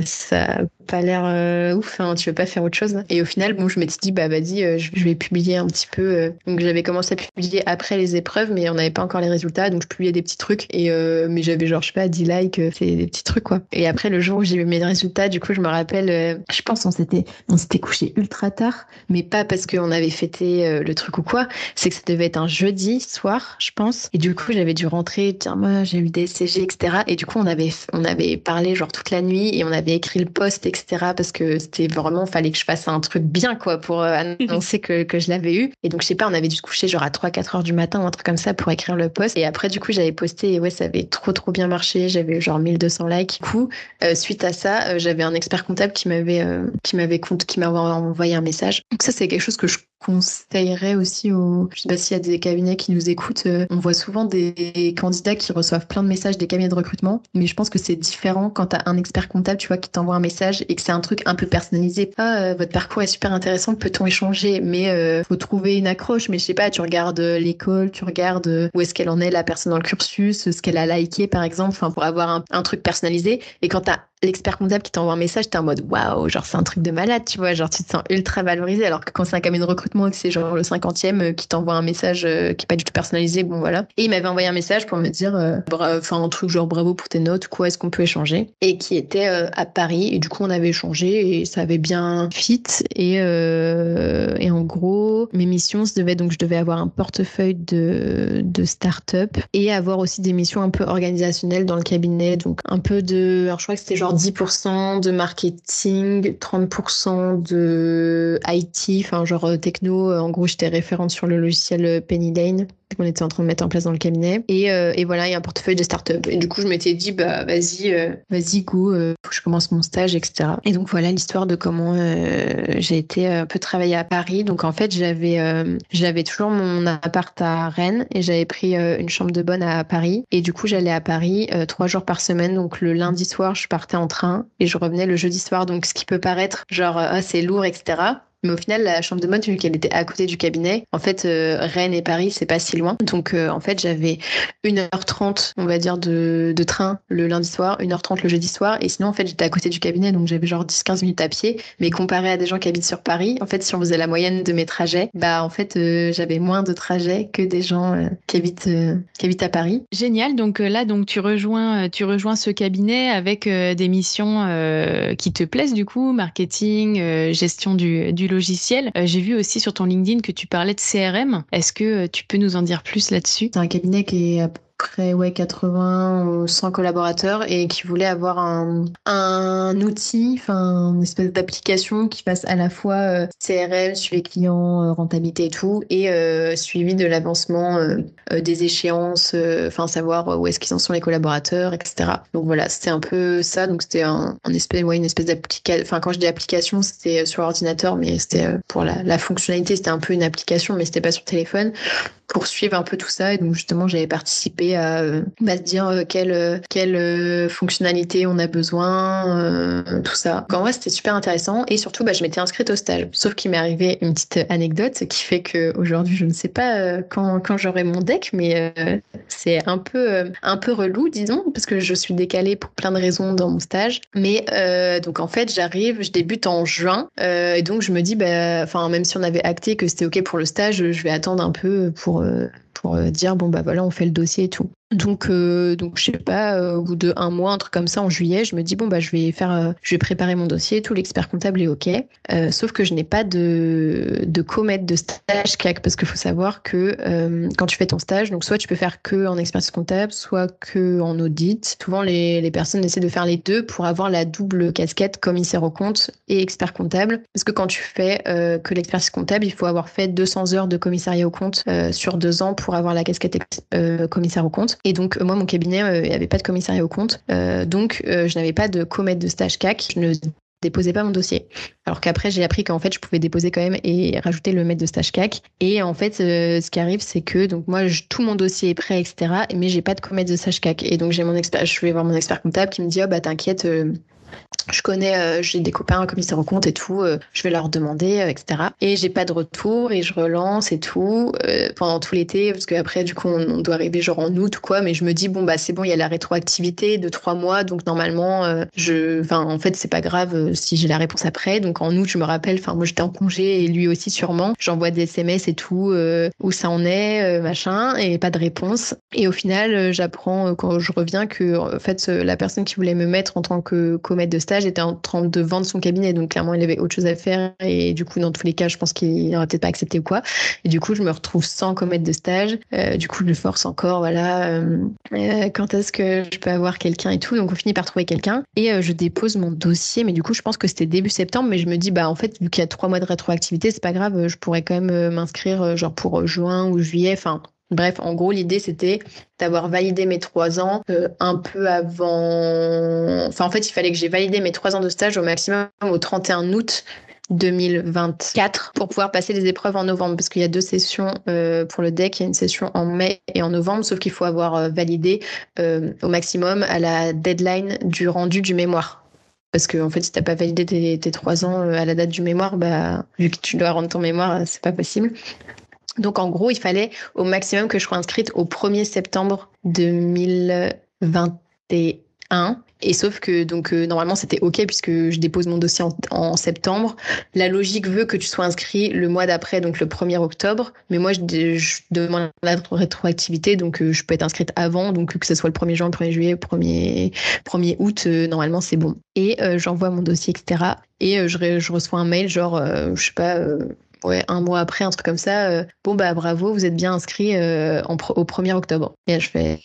ça a pas l'air ouf, hein, tu veux pas faire autre chose? Et au final, bon, je m'étais dit, bah, vas-y, je vais publier un petit peu. Donc, j'avais commencé à publier après les épreuves, mais on n'avait pas encore les résultats. Donc, je publiais des petits trucs. Mais j'avais genre, je sais pas, 10 likes, c'est des petits trucs, quoi. Et après, le jour où j'ai mes résultats, du coup, je me rappelle, je pense on s'était couché ultra tard, mais pas parce qu'on avait fêté le truc ou quoi, c'est que ça devait être un jeudi soir, je pense. Et du coup, j'avais dû rentrer, dire moi, j'ai eu des CG, etc. Et du coup, on avait parlé genre toute la nuit, et on avait écrit le post, etc. Parce que c'était vraiment, fallait que je fasse un truc bien, quoi, pour annoncer que je l'avais eu. Et donc, je sais pas, on avait dû se coucher genre à 3-4 heures du matin ou un truc comme ça pour écrire le post. Et après, du coup, j'avais posté, et ouais, ça avait trop bien marché. J'avais eu genre 1200 likes. Du coup, suite à ça, j'avais un expert comptable qui m'avait envoyé un message. Donc ça, c'est quelque chose que je conseillerais aussi je sais pas s'il y a des cabinets qui nous écoutent. On voit souvent des candidats qui reçoivent plein de messages des cabinets de recrutement, mais je pense que c'est différent quand t'as un expert comptable, tu vois, qui t'envoie un message et que c'est un truc un peu personnalisé. Votre parcours est super intéressant, peut-on échanger? Mais faut trouver une accroche. Mais je sais pas, tu regardes l'école, tu regardes où est-ce qu'elle en est, la personne dans le cursus, ce qu'elle a liké, par exemple, enfin, pour avoir un truc personnalisé. Et quand t'as l'expert comptable qui t'envoie un message, t'es en mode waouh, genre c'est un truc de malade, tu vois, genre tu te sens ultra valorisé, alors que quand c'est un cabinet de recrutement et que c'est genre le 50e qui t'envoie un message qui est pas du tout personnalisé, bon voilà. Et il m'avait envoyé un message pour me dire un truc genre bravo pour tes notes, quoi, est-ce qu'on peut échanger? Et qui était à Paris, et du coup on avait échangé et ça avait bien fit, et en gros mes missions je devais avoir un portefeuille de start-up et avoir aussi des missions un peu organisationnelles dans le cabinet, donc un peu alors je crois que c'était genre 10% de marketing, 30% de IT, enfin genre techno. En gros, j'étais référente sur le logiciel Penny Lane qu'on était en train de mettre en place dans le cabinet. Et voilà, il y a un portefeuille de start-up. Et du coup, je m'étais dit, bah vas-y, go, faut que je commence mon stage, etc. Et donc voilà l'histoire de comment j'ai été un peu travailler à Paris. Donc en fait, j'avais toujours mon appart à Rennes et j'avais pris une chambre de bonne à Paris. Et du coup, j'allais à Paris 3 jours par semaine. Donc le lundi soir, je partais en train et je revenais le jeudi soir. Donc ce qui peut paraître genre c'est lourd, etc. Mais au final, la chambre de bonne, vu qu'elle était à côté du cabinet, en fait, Rennes et Paris, c'est pas si loin. Donc, en fait, j'avais 1h30, on va dire, de train le lundi soir, 1h30 le jeudi soir. Et sinon, en fait, j'étais à côté du cabinet, donc j'avais genre 10-15 minutes à pied. Mais comparé à des gens qui habitent sur Paris, en fait, si on faisait la moyenne de mes trajets, bah, en fait, j'avais moins de trajets que des gens qui habitent à Paris. Génial. Donc là, tu rejoins ce cabinet avec des missions qui te plaisent, du coup, marketing, gestion du logiciel. J'ai vu aussi sur ton LinkedIn que tu parlais de CRM. Est-ce que tu peux nous en dire plus là-dessus? C'est un cabinet qui est près 80 ou 100 collaborateurs et qui voulaient avoir un outil, enfin une espèce d'application qui fasse à la fois CRM, suivi client, rentabilité et tout, et suivi de l'avancement des échéances, enfin savoir où est-ce qu'ils en sont les collaborateurs, etc. Donc voilà, c'était un peu ça. Donc c'était une espèce d'application. Enfin quand je dis application, c'était sur ordinateur, mais c'était pour la fonctionnalité, c'était un peu une application, mais c'était pas sur téléphone, pour suivre un peu tout ça. Et donc justement j'avais participé à se dire quelle fonctionnalité on a besoin, tout ça. Donc, en vrai c'était super intéressant et surtout je m'étais inscrite au stage. Sauf qu'il m'est arrivé une petite anecdote qui fait que aujourd'hui je ne sais pas quand j'aurai mon deck, mais c'est un peu relou, disons, parce que je suis décalée pour plein de raisons dans mon stage. Mais donc en fait je débute en juin et donc je me dis même si on avait acté que c'était ok pour le stage, je vais attendre un peu pour dire bon voilà, on fait le dossier et tout. Donc je sais pas, au bout de 1 mois, un truc comme ça, en juillet, je me dis je vais préparer mon dossier, tout l'expert comptable est ok. Sauf que je n'ai pas de co-maître de stage CAC, parce qu'il faut savoir que quand tu fais ton stage, donc soit tu peux faire que en expertise comptable, soit que en audit. Souvent les personnes essaient de faire les deux pour avoir la double casquette commissaire aux comptes et expert comptable. Parce que quand tu fais que l'expertise comptable, il faut avoir fait 200 heures de commissariat aux comptes sur 2 ans pour avoir la casquette commissaire aux comptes. Et donc, moi, mon cabinet, il n'y avait pas de commissariat aux comptes. Donc, je n'avais pas de co-maître de stage CAC. Je ne déposais pas mon dossier. Alors qu'après, j'ai appris qu'en fait, je pouvais déposer quand même et rajouter le maître de stage CAC. Et en fait, ce qui arrive, c'est que donc moi, tout mon dossier est prêt, etc. Mais j'ai pas de co-maître de stage CAC. Et donc, je vais voir mon expert comptable qui me dit t'inquiète, je connais, j'ai des copains commissaires aux comptes et tout, je vais leur demander, etc. Et j'ai pas de retour et je relance et tout pendant tout l'été, parce qu'après, du coup, on doit arriver genre en août ou quoi, mais je me dis, c'est bon, il y a la rétroactivité de 3 mois, donc normalement, en fait, c'est pas grave si j'ai la réponse après. Donc en août, je me rappelle, moi j'étais en congé et lui aussi sûrement, j'envoie des SMS et tout, où ça en est, machin, et pas de réponse. Et au final, j'apprends quand je reviens que, en fait, la personne qui voulait me mettre en tant que co-maître de stage était en train de vendre son cabinet, donc clairement il avait autre chose à faire et du coup dans tous les cas je pense qu'il n'aurait peut-être pas accepté ou quoi, et du coup je me retrouve sans co-maître de stage. Du coup je force encore quand est-ce que je peux avoir quelqu'un et tout, donc on finit par trouver quelqu'un et je dépose mon dossier, mais du coup je pense que c'était début septembre, mais je me dis en fait vu qu'il y a 3 mois de rétroactivité, c'est pas grave, je pourrais quand même m'inscrire genre pour juin ou juillet, bref, en gros, l'idée, c'était d'avoir validé mes 3 ans un peu avant... en fait, il fallait que j'ai validé mes 3 ans de stage au maximum au 31 août 2024 pour pouvoir passer les épreuves en novembre, parce qu'il y a 2 sessions pour le DEC, il y a une session en mai et en novembre, sauf qu'il faut avoir validé au maximum à la deadline du rendu du mémoire. Parce que en fait, si t'as pas validé tes 3 ans à la date du mémoire, vu que tu dois rendre ton mémoire, c'est pas possible. Donc, en gros, il fallait au maximum que je sois inscrite au 1er septembre 2021. Et sauf que, normalement, c'était OK puisque je dépose mon dossier en septembre. La logique veut que tu sois inscrit le mois d'après, donc le 1er octobre. Mais moi, je demande la rétroactivité, donc je peux être inscrite avant. Donc, que ce soit le 1er juin, le 1er juillet, 1er août, normalement, c'est bon. Et j'envoie mon dossier, etc. Et je reçois un mail, genre, je sais pas... 1 mois après, un truc comme ça, bravo, vous êtes bien inscrit au 1er octobre. Et là, je fais,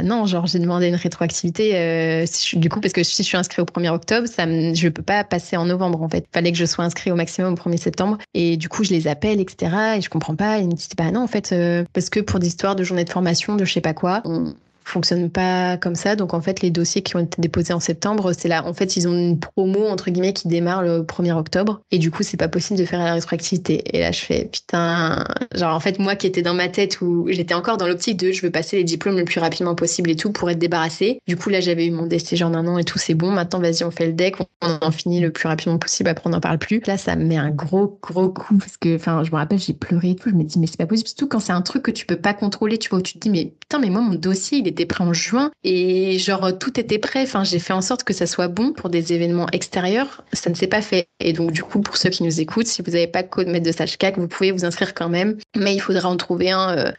non, genre, j'ai demandé une rétroactivité, du coup, parce que si je suis inscrit au 1er octobre, je peux pas passer en novembre, en fait. Fallait que je sois inscrit au maximum au 1er septembre. Et du coup, je les appelle, etc. Et je comprends pas. Ils me disent, non, en fait, parce que pour des histoires de journée de formation, de je sais pas quoi, on fonctionne pas comme ça. Donc, en fait, les dossiers qui ont été déposés en septembre, c'est là. En fait, ils ont une promo, entre guillemets, qui démarre le 1er octobre. Et du coup, c'est pas possible de faire la rétroactivité. Et là, je fais, putain, genre, en fait, moi qui étais dans ma tête où j'étais encore dans l'optique de je veux passer les diplômes le plus rapidement possible et tout pour être débarrassée. Du coup, là, j'avais eu mon DST genre d'1 an et tout, c'est bon. Maintenant, vas-y, on fait le deck, on en finit le plus rapidement possible. Après, on n'en parle plus. Là, ça me met un gros coup parce que, je me rappelle, j'ai pleuré et tout. Je me dis, mais c'est pas possible. Surtout quand c'est un truc que tu peux pas contrôler, tu vois, où tu te dis, mais putain, mais moi, mon dossier, il était prêt en juin et genre tout était prêt. J'ai fait en sorte que ça soit bon pour des événements extérieurs. Ça ne s'est pas fait. Et donc du coup, pour ceux qui nous écoutent, si vous n'avez pas de code maître de stage CAC, vous pouvez vous inscrire quand même, mais il faudra en trouver un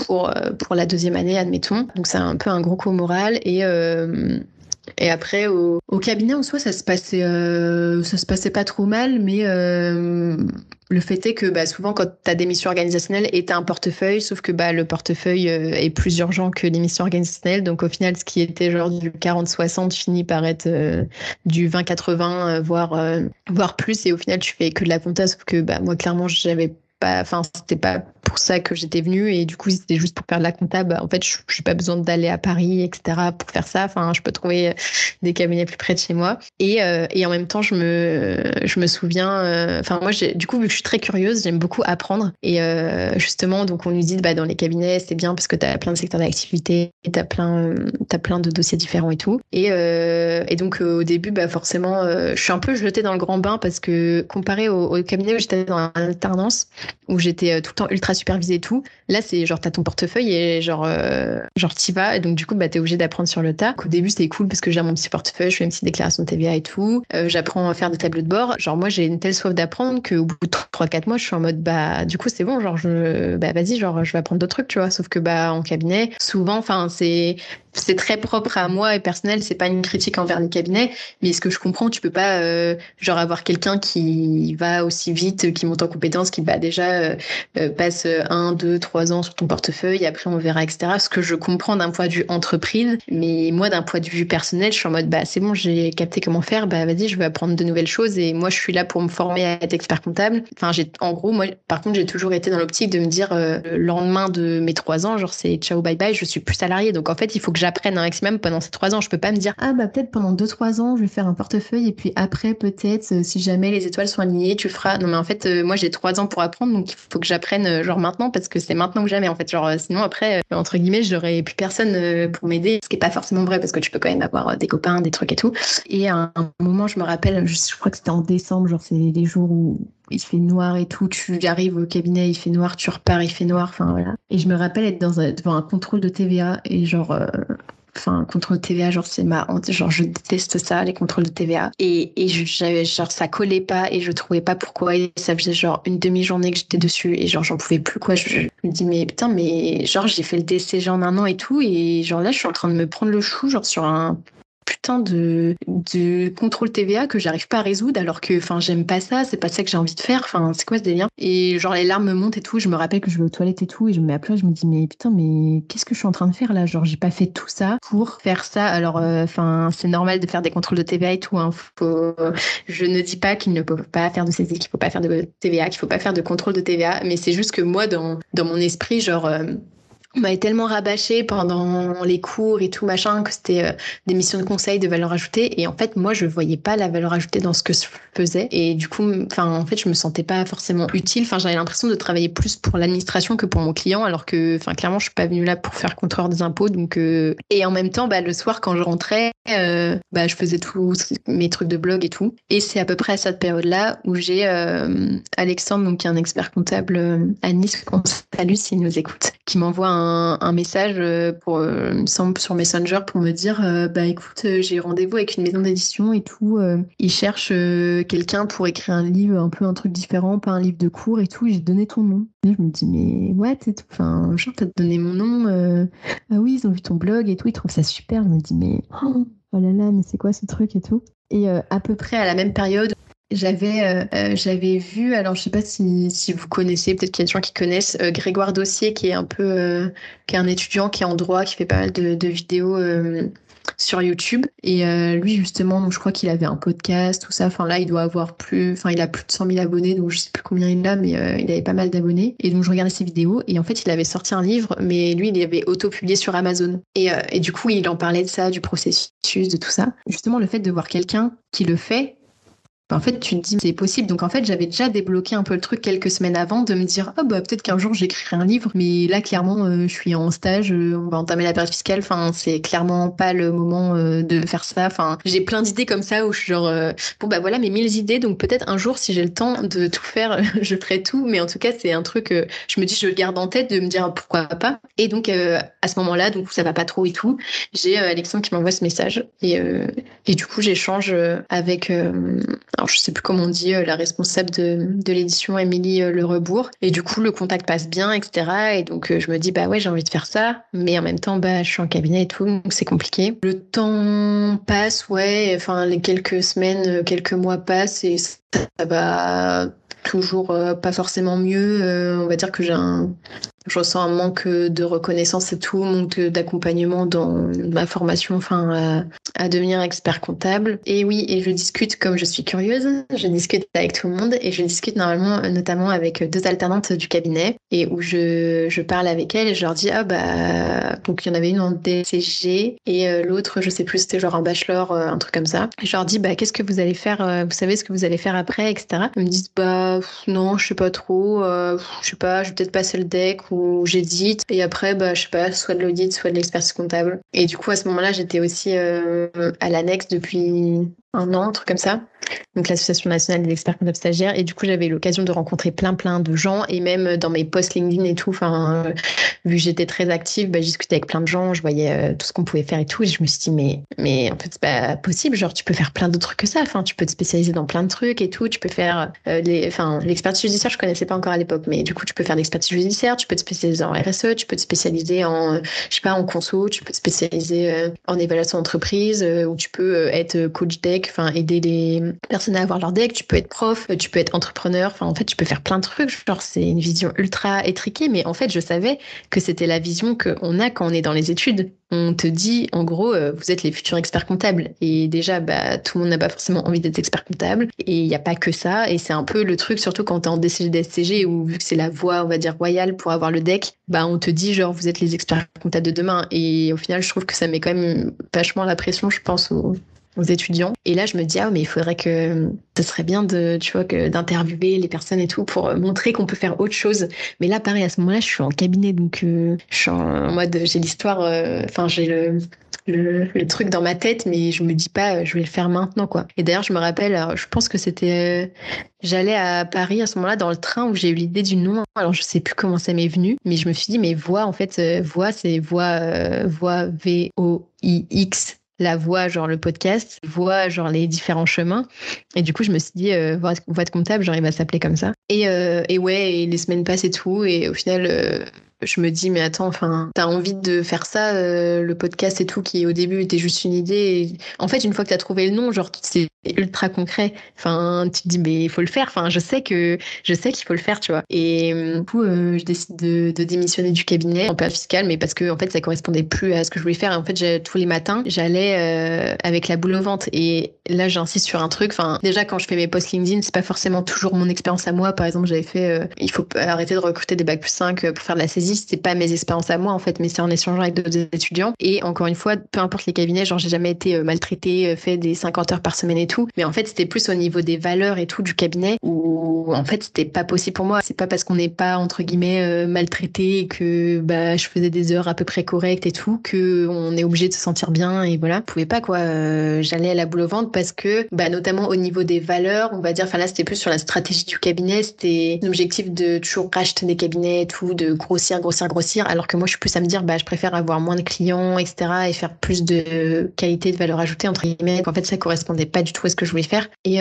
pour la 2e année, admettons. Donc c'est un peu un gros coup au moral Et après, au cabinet en soi, ça se passait pas trop mal, mais le fait est que souvent, quand tu as des missions organisationnelles et tu as un portefeuille, sauf que le portefeuille est plus urgent que les missions organisationnelles. Donc, au final, ce qui était genre du 40-60 finit par être du 20-80, voire plus. Et au final, tu fais que de la compta, sauf que moi, clairement, j'avais pas, enfin, c'était pas pour ça que j'étais venue. Et du coup, si c'était juste pour faire de la compta, en fait, je n'ai pas besoin d'aller à Paris, etc., pour faire ça. Enfin, je peux trouver des cabinets plus près de chez moi. Et en même temps, je me souviens, moi, du coup, vu que je suis très curieuse, j'aime beaucoup apprendre. Et justement, donc, on nous dit, dans les cabinets, c'est bien parce que tu as plein de secteurs d'activité, tu as plein de dossiers différents et tout. Et donc, au début, forcément, je suis un peu jetée dans le grand bain parce que comparé au cabinet où j'étais dans l'alternance, où j'étais tout le temps ultra supervisée et tout, là, c'est genre, t'as ton portefeuille et genre t'y vas. Et donc, du coup, t'es obligé d'apprendre sur le tas. Au début, c'était cool parce que j'ai mon petit portefeuille, je fais une petite déclaration de TVA et tout. J'apprends à faire des tableaux de bord. Genre, moi, j'ai une telle soif d'apprendre qu'au bout de 3-4 mois, je suis en mode, du coup, c'est bon, genre, vas-y, genre, je vais apprendre d'autres trucs, tu vois. Sauf que, en cabinet, souvent, c'est très propre à moi et personnel, c'est pas une critique envers les cabinets, mais ce que je comprends, tu peux pas avoir quelqu'un qui va aussi vite, qui monte en compétence, qui déjà passe 1, 2, 3 ans sur ton portefeuille, après on verra, etc. Ce que je comprends d'un point de vue entreprise, mais moi d'un point de vue personnel, je suis en mode c'est bon, j'ai capté comment faire, vas-y, je vais apprendre de nouvelles choses et moi je suis là pour me former à être expert comptable. Enfin, en gros, moi par contre, j'ai toujours été dans l'optique de me dire le lendemain de mes 3 ans, genre c'est ciao bye bye, je suis plus salariée, donc en fait il faut que j'apprenne un maximum pendant ces 3 ans. Je peux pas me dire peut-être pendant 2-3 ans je vais faire un portefeuille et puis après peut-être si jamais les étoiles sont alignées tu feras. Non mais en fait moi j'ai 3 ans pour apprendre, donc il faut que j'apprenne genre maintenant parce que c'est maintenant ou jamais en fait, genre sinon après entre guillemets j'aurais plus personne pour m'aider, ce qui est pas forcément vrai parce que tu peux quand même avoir des copains, des trucs et tout. Et à un moment je me rappelle, je crois que c'était en décembre, genre c'est les jours où il fait noir et tout, tu arrives au cabinet, il fait noir, tu repars, il fait noir, enfin voilà. Et je me rappelle être devant un contrôle de TVA et contrôle de TVA, genre c'est ma honte, genre je déteste ça, les contrôles de TVA. Et j'avais genre ça collait pas et je trouvais pas pourquoi, et ça faisait genre une demi-journée que j'étais dessus et genre j'en pouvais plus quoi. Je me dis mais putain, mais genre j'ai fait le DCG en 1 an et tout et genre là je suis en train de me prendre le chou genre sur un putain de contrôle TVA que j'arrive pas à résoudre alors que j'aime pas ça, c'est pas ça que j'ai envie de faire, c'est quoi ce délire? Et genre les larmes me montent et tout, je me rappelle que je vais aux toilettes et tout et je me mets à pleurer, je me dis mais putain, mais qu'est-ce que je suis en train de faire là? Genre j'ai pas fait tout ça pour faire ça. Alors c'est normal de faire des contrôles de TVA et tout, hein. Je ne dis pas qu'il ne faut pas faire de saisie, qu'il faut pas faire de TVA, qu'il faut pas faire de contrôle de TVA, mais c'est juste que moi dans mon esprit genre on m'avait tellement rabâché pendant les cours et tout machin que c'était des missions de conseil de valeur ajoutée et en fait moi je voyais pas la valeur ajoutée dans ce que je faisais et du coup en fait je me sentais pas forcément utile, j'avais l'impression de travailler plus pour l'administration que pour mon client alors que clairement je suis pas venue là pour faire contrôleur des impôts, donc et en même temps le soir quand je rentrais je faisais tous mes trucs de blog et tout, et c'est à peu près à cette période là où j'ai Alexandre, donc qui est un expert comptable à Nice, qu'on salue s'il nous écoute, qui m'envoie un message il me semble sur Messenger pour me dire écoute, j'ai rendez-vous avec une maison d'édition et tout, ils cherchent quelqu'un pour écrire un livre, un peu un truc différent, pas un livre de cours et tout, et j'ai donné ton nom. Et je me dis mais what et tout, genre t'as donné mon nom, ah oui ils ont vu ton blog et tout, ils trouvent ça super. Je me dis mais oh là là, mais c'est quoi ce truc et tout. Et à peu près à la même période j'avais vu, alors je sais pas si vous connaissez, peut-être qu'il y a des gens qui connaissent Grégoire Dossier, qui est un peu qui est un étudiant qui est en droit, qui fait pas mal de vidéos sur YouTube, et lui justement, donc je crois qu'il avait un podcast, tout ça, là il doit avoir il a plus de 100 000 abonnés, donc je sais plus combien il a, mais il avait pas mal d'abonnés, et donc je regardais ses vidéos et en fait il avait sorti un livre, mais lui il avait auto-publié sur Amazon, et du coup il en parlait de ça, du processus, de tout ça, justement le fait de voir quelqu'un qui le fait. En fait, tu te dis, c'est possible. Donc, en fait, j'avais déjà débloqué un peu le truc quelques semaines avant de me dire, peut-être qu'un jour j'écrirai un livre. Mais là, clairement, je suis en stage, on va entamer la période fiscale. C'est clairement pas le moment de faire ça. J'ai plein d'idées comme ça où je suis genre, voilà mes 1000 idées. Donc, peut-être un jour, si j'ai le temps de tout faire, je ferai tout. Mais en tout cas, c'est un truc, je me dis, je le garde en tête de me dire pourquoi pas. Et donc, à ce moment-là, donc ça va pas trop et tout, j'ai Alexandre qui m'envoie ce message. Et du coup, j'échange avec alors je sais plus comment on dit, la responsable de l'édition, Émilie Le Rebourg. Et du coup, le contact passe bien, etc. Et donc, je me dis, bah ouais, j'ai envie de faire ça. Mais en même temps, bah, je suis en cabinet et tout, donc c'est compliqué. Le temps passe, ouais. Enfin, les quelques semaines, quelques mois passent et ça va toujours pas forcément mieux. On va dire que je ressens un manque de reconnaissance et tout, manque d'accompagnement dans ma formation, enfin, à devenir expert comptable. Et oui, et je discute, comme je suis curieuse, je discute avec tout le monde et je discute notamment avec 2 alternantes du cabinet et où je parle avec elles et je leur dis, ah bah, donc il y en avait une en DCG et l'autre, je sais plus, c'était genre un bachelor, un truc comme ça. Et je leur dis, bah, qu'est-ce que vous allez faire, vous savez ce que vous allez faire après, etc. Elles me disent, bah, non, je sais pas trop, je sais pas, je vais peut-être passer le deck où j'édite et après bah je sais pas, soit de l'audit soit de l'expertise comptable. Et du coup à ce moment-là j'étais aussi à l'annexe depuis 1 an, un truc comme ça, donc l'association nationale des experts comptables stagiaires. Et du coup j'avais l'occasion de rencontrer plein de gens et même dans mes posts LinkedIn et tout, enfin vu que j'étais très active, bah, je discutais avec plein de gens, je voyais tout ce qu'on pouvait faire et tout et je me suis dit mais en fait c'est pas possible, genre tu peux faire plein d'autres trucs que ça, enfin tu peux te spécialiser dans plein de trucs et tout, tu peux faire l'expertise judiciaire, je connaissais pas encore à l'époque, mais du coup tu peux faire l'expertise judiciaire, tu peux te spécialiser en RSE, tu peux te spécialiser en je sais pas en conso, tu peux te spécialiser en évaluation d'entreprise, ou tu peux être coach deck, enfin aider les personnes à avoir leur deck, tu peux être prof, tu peux être entrepreneur, enfin en fait tu peux faire plein de trucs, genre c'est une vision ultra étriquée, mais en fait je savais que c'était la vision qu'on a quand on est dans les études. On te dit, en gros, vous êtes les futurs experts comptables. Et déjà, bah, tout le monde n'a pas forcément envie d'être expert comptable. Et il n'y a pas que ça. Et c'est un peu le truc, surtout quand t'es en DCG, DSCG, où vu que c'est la voie, on va dire, royale pour avoir le deck, bah, on te dit, genre, vous êtes les experts comptables de demain. Et au final, je trouve que ça met quand même vachement la pression, je pense, aux étudiants. Et là, je me dis, ah, mais il faudrait que ça serait bien d'interviewer les personnes et tout pour montrer qu'on peut faire autre chose. Mais là, pareil, à ce moment-là, je suis en cabinet, donc je suis en mode, j'ai l'histoire, enfin, j'ai le truc dans ma tête, mais je me dis pas, je vais le faire maintenant, quoi. Et d'ailleurs, je me rappelle, alors, je pense que c'était, j'allais à Paris à ce moment-là dans le train où j'ai eu l'idée du nom. Alors, je sais plus comment ça m'est venu, mais je me suis dit, mais voix, en fait, voix, c'est voix, VOIX. La voix, genre le podcast, voix, genre les différents chemins. Et du coup, je me suis dit, voix de comptable, genre il va s'appeler comme ça. Et ouais, et les semaines passent et tout. Et au final, je me dis, mais attends, enfin, t'as envie de faire ça, le podcast et tout, qui au début était juste une idée. Et en fait, une fois que t'as trouvé le nom, genre, c'est ultra concret. Enfin, tu te dis, mais il faut le faire. Enfin, je sais qu'il faut le faire, tu vois. Et du coup, je décide de démissionner du cabinet en période fiscale, mais parce que, en fait, ça correspondait plus à ce que je voulais faire. Et en fait, tous les matins, j'allais avec la boule au ventre. Et là, j'insiste sur un truc. Enfin, déjà, quand je fais mes posts LinkedIn, c'est pas forcément toujours mon expérience à moi. Par exemple, j'avais fait, il faut arrêter de recruter des bac+5 pour faire de la saisie. C'est pas mes expériences à moi, en fait, mais c'est en échangeant avec d'autres étudiants. Et encore une fois, peu importe les cabinets, genre, j'ai jamais été maltraitée, fait des 50 heures par semaine et tout. Mais en fait, c'était plus au niveau des valeurs et tout du cabinet où, en fait, c'était pas possible pour moi. C'est pas parce qu'on n'est pas, entre guillemets, maltraité et que, bah, je faisais des heures à peu près correctes et tout, que on est obligé de se sentir bien et voilà. Je pouvais pas, quoi. J'allais à la boule au ventre parce que, bah, notamment au niveau des valeurs, on va dire, enfin là, c'était plus sur la stratégie du cabinet. C'était l'objectif de toujours racheter des cabinets et tout, de grossir, alors que moi, je suis plus à me dire, bah, je préfère avoir moins de clients, etc., et faire plus de qualité, de valeur ajoutée, entre guillemets. En fait, ça correspondait pas du tout à ce que je voulais faire. Et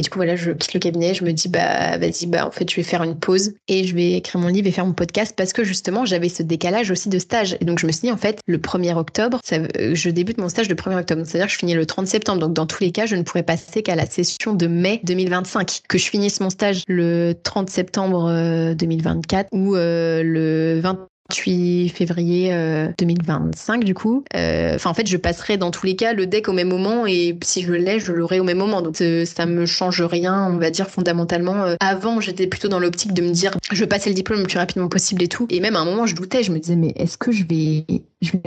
du coup, voilà, je quitte le cabinet, je me dis, bah, vas-y, bah, en fait, je vais faire une pause et je vais écrire mon livre et faire mon podcast parce que justement, j'avais ce décalage aussi de stage. Et donc, je me suis dit, en fait, le 1er octobre, je débute mon stage le 1er octobre. C'est-à-dire que je finis le 30 septembre. Donc, dans tous les cas, je ne pourrais passer qu'à la session de mai 2025. Que je finisse mon stage le 30 septembre 2024 ou le 28 février 2025 du coup. Enfin en fait je passerai dans tous les cas le deck au même moment et si je l'ai je l'aurai au même moment, donc ça me change rien on va dire fondamentalement. Avant j'étais plutôt dans l'optique de me dire je veux passer le diplôme le plus rapidement possible et tout, et même à un moment je doutais, je me disais mais est-ce que je vais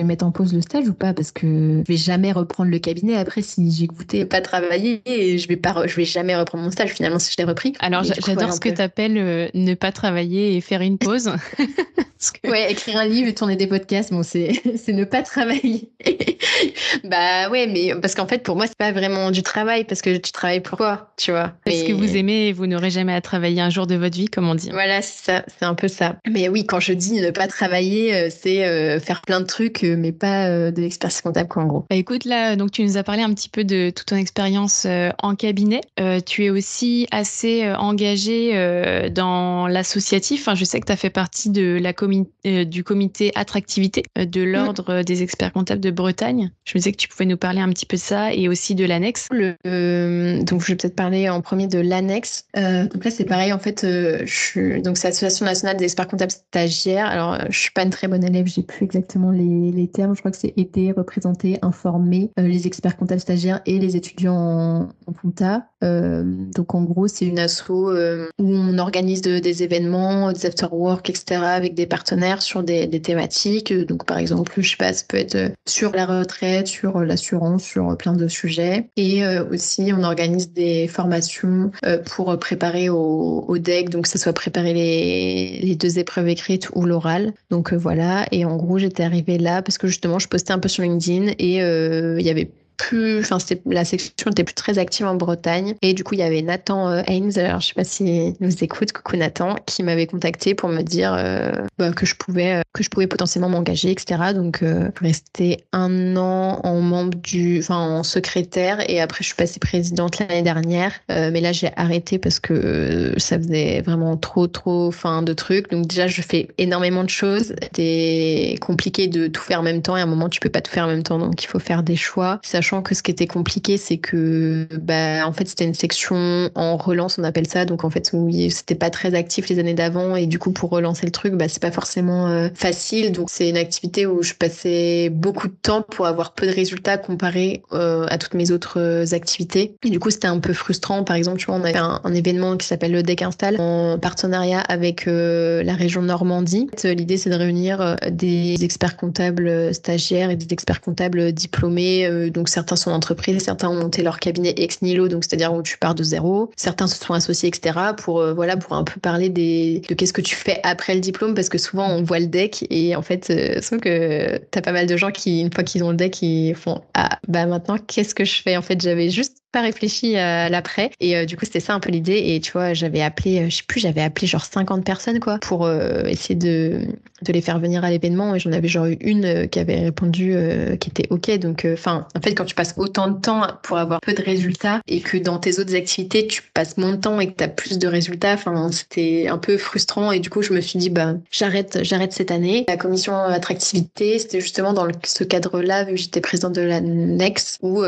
mettre en pause le stage ou pas, parce que je vais jamais reprendre le cabinet après si j'ai goûté pas travailler et je vais jamais reprendre mon stage finalement si je l'ai repris. Alors j'adore ce que t'appelles ne pas travailler et faire une pause. Ouais, écrire un livre et tourner des podcasts, bon, c'est ne pas travailler. Bah ouais, mais parce qu'en fait, pour moi, c'est pas vraiment du travail, parce que tu travailles pour quoi, tu vois. Parce que vous Mais aimez et vous n'aurez jamais à travailler un jour de votre vie, comme on dit. voilà, c'est ça, c'est un peu ça. Mais oui, quand je dis ne pas travailler, c'est faire plein de trucs, mais pas de l'expertise comptable, quoi, en gros. Bah écoute, là, donc tu nous as parlé un petit peu de toute ton expérience en cabinet. Tu es aussi assez engagé dans l'associatif. Enfin, je sais que tu as fait partie de du comité attractivité de l'Ordre des experts comptables de Bretagne. Je me disais que tu pouvais nous parler un petit peu de ça et aussi de l'annexe. Donc, je vais peut-être parler en premier de l'annexe. Donc là, c'est pareil, en fait, donc c'est l'Association nationale des experts comptables stagiaires. Alors, je suis pas une très bonne élève, j'ai plus exactement les termes. Je crois que c'est aider, représenter, informer les experts comptables stagiaires et les étudiants en compta. Donc, en gros, c'est une asso où on organise des événements, des after-work, etc., avec des partenaires sur des thématiques. Donc, par exemple, je sais pas, ça peut être sur la retraite, sur l'assurance, sur plein de sujets. Et aussi, on organise des formations pour préparer au DEC, donc que ce soit préparer les 2 épreuves écrites ou l'oral. Donc voilà, et en gros, j'étais arrivée là parce que justement, je postais un peu sur LinkedIn et il y avait la section était plus très active en Bretagne. Et du coup, il y avait Nathan Haynes, alors je sais pas s'il nous écoute, coucou Nathan, qui m'avait contacté pour me dire que je pouvais potentiellement m'engager, etc. Donc, je suis restée 1 an en secrétaire et après, je suis passée présidente l'année dernière. Mais là, j'ai arrêté parce que ça faisait vraiment trop de trucs. Donc, déjà, je fais énormément de choses. C'est compliqué de tout faire en même temps et à un moment, tu peux pas tout faire en même temps. Donc, il faut faire des choix. Sachant que ce qui était compliqué, c'est que, en fait, c'était une section en relance, on appelle ça. Donc, en fait, oui, c'était pas très actif les années d'avant. Et du coup, pour relancer le truc, c'est pas forcément facile. Donc, c'est une activité où je passais beaucoup de temps pour avoir peu de résultats comparé à toutes mes autres activités. Et du coup, c'était un peu frustrant. Par exemple, tu vois, on a fait un événement qui s'appelle le DEC Install en partenariat avec la région Normandie. L'idée, c'est de réunir des experts comptables stagiaires et des experts comptables diplômés. Donc, certains sont entreprises, certains ont monté leur cabinet ex nihilo, donc c'est-à-dire où tu pars de zéro. Certains se sont associés, etc. pour un peu parler de qu'est-ce que tu fais après le diplôme, parce que souvent on voit le DEC et en fait, sauf que t'as pas mal de gens qui, une fois qu'ils ont le DEC, ils font maintenant qu'est-ce que je fais? En fait, j'avais juste pas réfléchi à l'après et du coup c'était ça un peu l'idée et tu vois j'avais appelé genre 50 personnes quoi pour essayer de les faire venir à l'événement et j'en avais genre eu une qui avait répondu qui était ok donc en fait quand tu passes autant de temps pour avoir peu de résultats et que dans tes autres activités tu passes moins de temps et que t'as plus de résultats c'était un peu frustrant et du coup je me suis dit j'arrête cette année. La commission attractivité c'était justement dans ce cadre-là vu que j'étais présidente de l'annexe où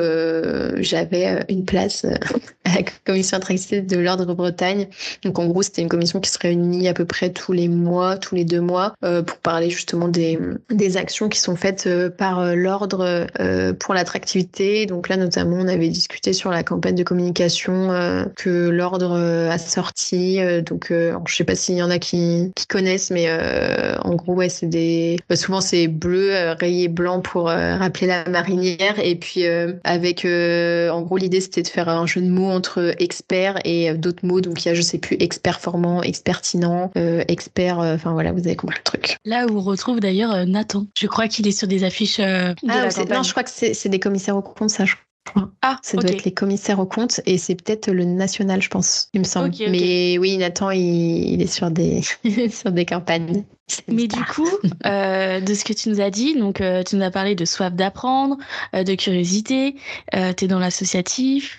j'avais une place à la commission attractivité de l'Ordre de Bretagne. Donc en gros, c'était une commission qui se réunit à peu près tous les 2 mois pour parler justement des actions qui sont faites par l'Ordre pour l'attractivité. Donc là, notamment, on avait discuté sur la campagne de communication que l'Ordre a sortie. Je sais pas s'il y en a qui connaissent, mais en gros, ouais, c'est souvent c'est bleu rayé blanc pour rappeler la marinière. Et puis avec en gros l'idée c'était de faire un jeu de mots entre expert et d'autres mots. Donc il y a, je sais plus, expert formant, expertinent, expert, voilà, vous avez compris le truc. Là où on retrouve d'ailleurs Nathan. Je crois qu'il est sur des affiches de la campagne. Non, je crois que c'est des commissaires aux comptes, ça, je crois. Ah, ça doit être les commissaires aux comptes et c'est peut-être le national, je pense, il me semble. Okay. Mais oui, Nathan, il est sur des, sur des campagnes. Mais du coup, de ce que tu nous as dit, donc tu nous as parlé de soif d'apprendre, de curiosité, t'es dans l'associatif,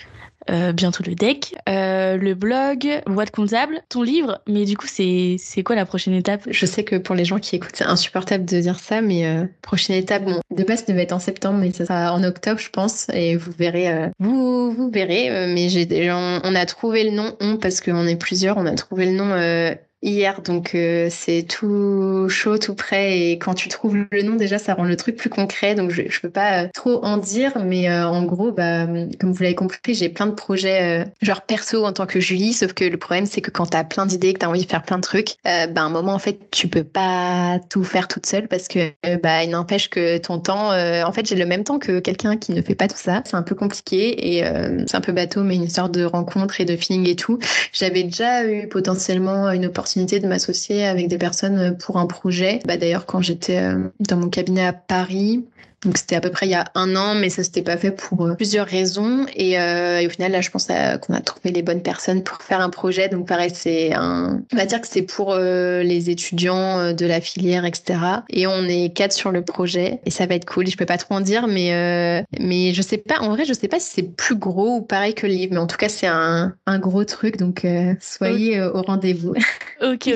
bientôt le DEC, le blog, boîte comptable, ton livre. Mais du coup, c'est quoi la prochaine étape? Je sais que pour les gens qui écoutent, c'est insupportable de dire ça, mais prochaine étape, de base, ça devait être en septembre, mais ça sera en octobre, je pense, et vous verrez, vous verrez. Mais on a trouvé le nom, parce qu'on est plusieurs, on a trouvé le nom hier, donc c'est tout chaud, tout prêt, et quand tu trouves le nom, déjà, ça rend le truc plus concret, donc je peux pas trop en dire, mais en gros, comme vous l'avez compris, j'ai plein de projets genre perso en tant que Julie, sauf que le problème, c'est que quand t'as plein d'idées, que t'as envie de faire plein de trucs, à un moment, en fait, tu peux pas tout faire toute seule, parce que il n'empêche que ton temps, en fait, j'ai le même temps que quelqu'un qui ne fait pas tout ça, c'est un peu compliqué, et c'est un peu bateau, mais une histoire de rencontre et de feeling et tout. J'avais déjà eu potentiellement une opportunité de m'associer avec des personnes pour un projet. D'ailleurs, quand j'étais dans mon cabinet à Paris, Donc c'était à peu près il y a 1 an, mais ça s'était pas fait pour plusieurs raisons. Et au final, là, je pense qu'on a trouvé les bonnes personnes pour faire un projet. Donc pareil, on va dire que c'est pour les étudiants de la filière, etc. Et on est 4 sur le projet et ça va être cool. Je peux pas trop en dire, mais je sais pas. En vrai, je sais pas si c'est plus gros ou pareil que le livre, mais en tout cas, c'est un gros truc. Donc soyez au rendez-vous. Ok.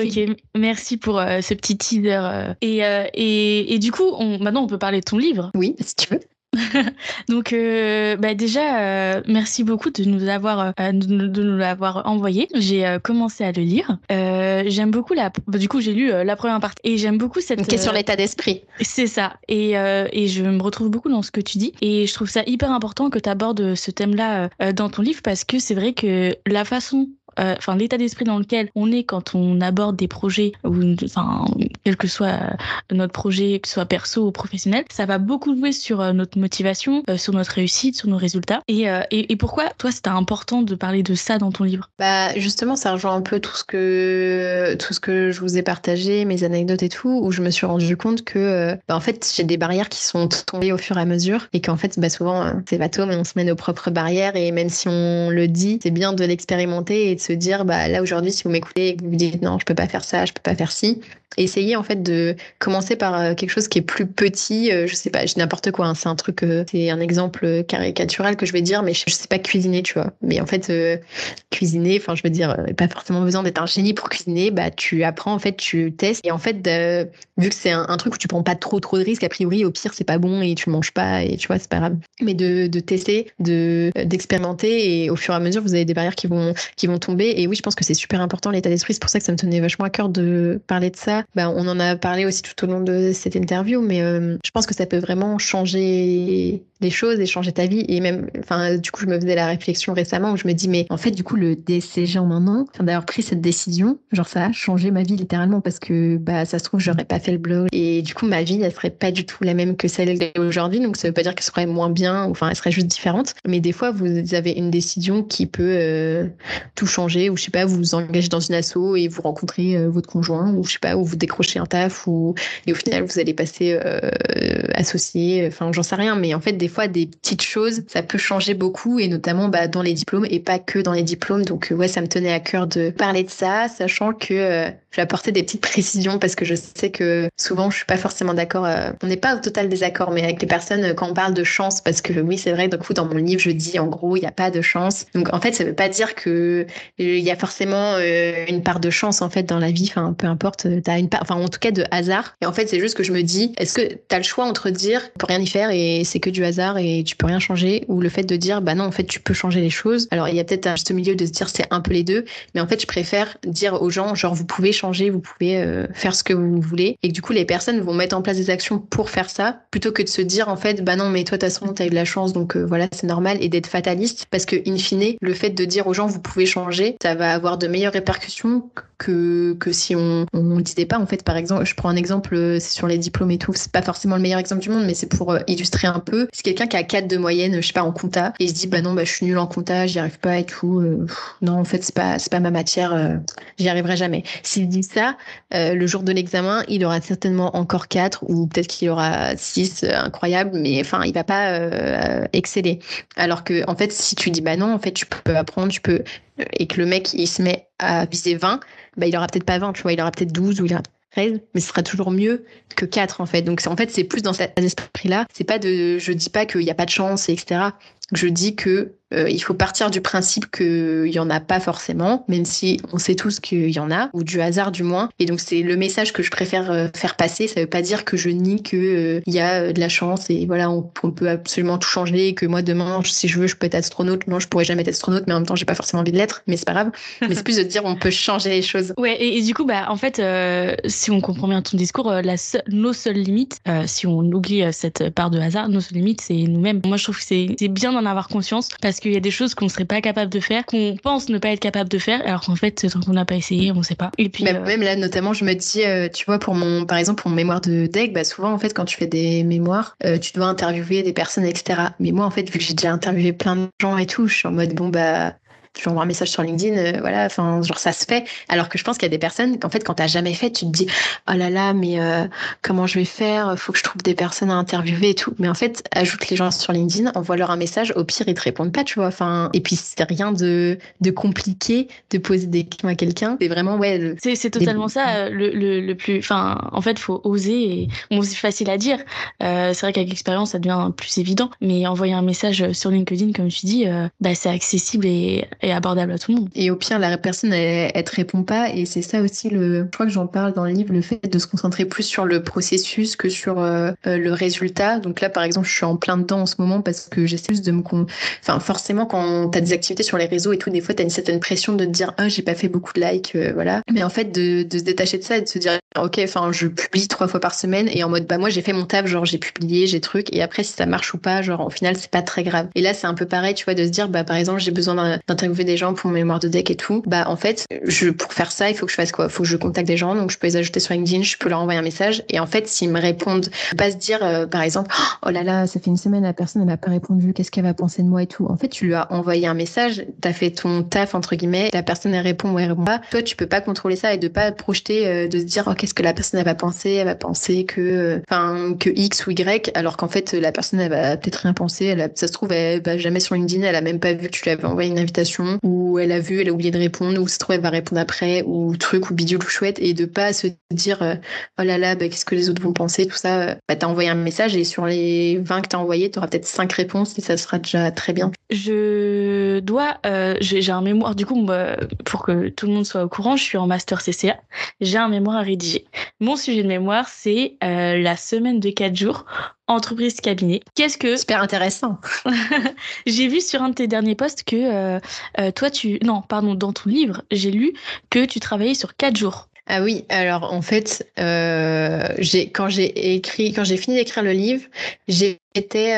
Merci pour ce petit teaser. Et du coup, maintenant, on peut parler de ton livre. Oui, si tu veux. Donc déjà merci beaucoup de nous l'avoir envoyé. J'ai commencé à le lire. J'aime beaucoup du coup j'ai lu la première partie et j'aime beaucoup cette qui est sur l'état d'esprit. C'est ça. Et je me retrouve beaucoup dans ce que tu dis et je trouve ça hyper important que tu abordes ce thème-là dans ton livre parce que c'est vrai que la façon l'état d'esprit dans lequel on est quand on aborde des projets ou quel que soit notre projet, que ce soit perso ou professionnel, ça va beaucoup jouer sur notre motivation, sur notre réussite, sur nos résultats. Et pourquoi toi c'était important de parler de ça dans ton livre? Bah justement, ça rejoint un peu tout ce que je vous ai partagé, mes anecdotes et tout, où je me suis rendu compte que en fait j'ai des barrières qui sont tombées au fur et à mesure et qu'en fait souvent c'est bateau mais on se met nos propres barrières et même si on le dit, c'est bien de l'expérimenter et de se dire là aujourd'hui si vous m'écoutez et que vous vous dites non je peux pas faire ça, je peux pas faire ci, essayez en fait de commencer par quelque chose qui est plus petit, je sais pas, je dis n'importe quoi, hein, c'est un truc, c'est un exemple caricatural que je vais dire, mais je sais pas cuisiner, tu vois, mais en fait cuisiner, enfin je veux dire, pas forcément besoin d'être un génie pour cuisiner, tu apprends en fait, tu testes et en fait vu que c'est un truc où tu prends pas trop de risques, a priori au pire c'est pas bon et tu le manges pas et tu vois c'est pas grave, mais de tester, d'expérimenter et au fur et à mesure vous avez des barrières qui vont tomber. Et oui, je pense que c'est super important l'état d'esprit, c'est pour ça que ça me tenait vachement à cœur de parler de ça. On en a parlé aussi tout au long de cette interview, mais je pense que ça peut vraiment changer les choses et changer ta vie. Et même, du coup, je me faisais la réflexion récemment où je me dis, mais en fait, du coup, le DCG en 1 an, d'avoir pris cette décision, genre ça a changé ma vie littéralement parce que ça se trouve, j'aurais pas fait le blog et du coup, ma vie, elle serait pas du tout la même que celle qu'elle est aujourd'hui. Donc, ça veut pas dire qu'elle serait moins bien, ou elle serait juste différente. Mais des fois, vous avez une décision qui peut tout changer, ou je sais pas, vous vous engagez dans une asso et vous rencontrez votre conjoint, ou je sais pas, ou vous décrochez un taf, et au final vous allez passer associé, j'en sais rien, mais en fait des fois des petites choses ça peut changer beaucoup, et notamment dans les diplômes et pas que dans les diplômes. Donc ouais, ça me tenait à cœur de parler de ça, sachant que je vais apporter des petites précisions parce que je sais que souvent je suis pas forcément d'accord, on n'est pas au total désaccord, mais avec les personnes quand on parle de chance, parce que oui c'est vrai, du coup dans mon livre je dis en gros il n'y a pas de chance, donc en fait ça veut pas dire que il y a forcément une part de chance en fait dans la vie, peu importe, t'as une part, en tout cas de hasard. Et en fait c'est juste que je me dis, est-ce que t'as le choix entre dire tu peux rien y faire et c'est que du hasard et tu peux rien changer, ou le fait de dire non en fait tu peux changer les choses. Alors il y a peut-être un juste milieu de se dire c'est un peu les deux, mais en fait je préfère dire aux gens genre vous pouvez changer, vous pouvez faire ce que vous voulez, et que du coup les personnes vont mettre en place des actions pour faire ça, plutôt que de se dire en fait non mais toi de toute façon t'as eu de la chance donc voilà c'est normal, et d'être fataliste, parce que in fine le fait de dire aux gens vous pouvez changer, ça va avoir de meilleures répercussions que si on disait pas. En fait par exemple, je prends un exemple, c'est sur les diplômes et tout, c'est pas forcément le meilleur exemple du monde, mais c'est pour illustrer un peu. C'est quelqu'un qui a 4 de moyenne, je sais pas, en compta, et il se dit non je suis nul en compta, j'y arrive pas et tout, non en fait c'est pas ma matière, j'y arriverai jamais. S'il dit ça, le jour de l'examen il aura certainement encore 4, ou peut-être qu'il aura 6, incroyable, mais il va pas exceller. Alors que en fait si tu dis non en fait tu peux apprendre, tu peux, et que le mec il se met à viser 20, il aura peut-être pas 20, tu vois, il aura peut-être 12 ou il aura 13, mais ce sera toujours mieux que 4 en fait. Donc c'est plus dans cet esprit-là. C'est pas je dis pas qu'il y a pas de chance, etc. Je dis que il faut partir du principe qu'il y en a pas forcément, même si on sait tous qu'il y en a, ou du hasard du moins. Et donc c'est le message que je préfère faire passer. Ça veut pas dire que je nie que il y a de la chance et voilà on peut absolument tout changer, et que moi demain si je veux je peux être astronaute. Non, je pourrais jamais être astronaute, mais en même temps j'ai pas forcément envie de l'être, mais c'est pas grave. Mais c'est plus de dire on peut changer les choses. Ouais, et du coup en fait si on comprend bien ton discours, nos seules limites, si on oublie cette part de hasard, nos seules limites c'est nous-mêmes. Moi je trouve que c'est bien d'en avoir conscience, parce qu'il y a des choses qu'on serait pas capable de faire, qu'on pense ne pas être capable de faire, alors qu'en fait tant qu'on n'a pas essayé on sait pas. Et puis même là notamment je me dis tu vois, par exemple pour mon mémoire de DEC, souvent en fait quand tu fais des mémoires tu dois interviewer des personnes, etc. Mais moi en fait vu que j'ai déjà interviewé plein de gens et tout, je suis en mode tu envoies un message sur LinkedIn, voilà, enfin, genre ça se fait. Alors que je pense qu'il y a des personnes qu'en fait, quand t'as jamais fait, tu te dis, oh là là, mais comment je vais faire? Faut que je trouve des personnes à interviewer et tout. Mais en fait, ajoute les gens sur LinkedIn, envoie-leur un message. Au pire, ils te répondent pas, tu vois. Enfin, et puis c'est rien de compliqué de poser des questions à quelqu'un. C'est vraiment c'est totalement ça le plus. Enfin, en fait, faut oser. Et... Bon, c'est facile à dire. C'est vrai qu'avec l'expérience, ça devient plus évident. Mais envoyer un message sur LinkedIn, comme tu dis, c'est accessible et abordable à tout le monde. Et au pire, la personne, elle te répond pas. Et c'est ça aussi je crois que j'en parle dans le livre, le fait de se concentrer plus sur le processus que sur le résultat. Donc là, par exemple, je suis en plein dedans en ce moment parce que j'essaie juste de enfin, forcément, quand t'as des activités sur les réseaux et tout, des fois, t'as une certaine pression de te dire, ah, j'ai pas fait beaucoup de likes, voilà. Mais en fait, de se détacher de ça et de se dire, ok, enfin, je publie 3 fois par semaine et en mode, bah, moi, j'ai fait mon taf, genre, j'ai publié, j'ai truc. Et après, si ça marche ou pas, genre, au final, c'est pas très grave. Et là, c'est un peu pareil, tu vois, de se dire, bah, par exemple, j'ai besoin d'interviewer des gens pour mon mémoire de deck et tout. Bah, en fait, pour faire ça, il faut que je fasse quoi? Faut que je contacte des gens, donc je peux les ajouter sur LinkedIn, je peux leur envoyer un message. Et en fait, s'ils me répondent, pas se dire, par exemple, oh là là, ça fait une semaine, la personne, elle m'a pas répondu, qu'est-ce qu'elle va penser de moi et tout. En fait, tu lui as envoyé un message, t'as fait ton taf, entre guillemets, la personne, elle répond ou elle répond pas. Toi, tu peux pas contrôler ça et de pas projeter, de se dire, oh, qu'est-ce que la personne, elle va penser? Elle va penser que X ou Y, alors qu'en fait, la personne, elle va peut-être rien penser. Ça se trouve, elle va jamais sur LinkedIn, elle a même pas vu que tu lui avais envoyé une invitation, ou elle a vu, elle a oublié de répondre, ou ça se trouve, elle va répondre après, ou truc, ou bidule, ou chouette, et de pas se dire, oh là là, qu'est-ce que les autres vont penser, tout ça. T'as envoyé un message et sur les 20 que t'as envoyé, t'auras peut-être 5 réponses et ça sera déjà très bien. J'ai un mémoire, du coup, pour que tout le monde soit au courant, je suis en master CCA. J'ai un mémoire à rédiger. Mon sujet de mémoire, c'est la semaine de 4 jours, entreprise cabinet. Super intéressant. J'ai vu sur un de tes derniers posts que dans ton livre, j'ai lu que tu travaillais sur 4 jours. Ah oui, alors en fait, quand j'ai fini d'écrire le livre, j'étais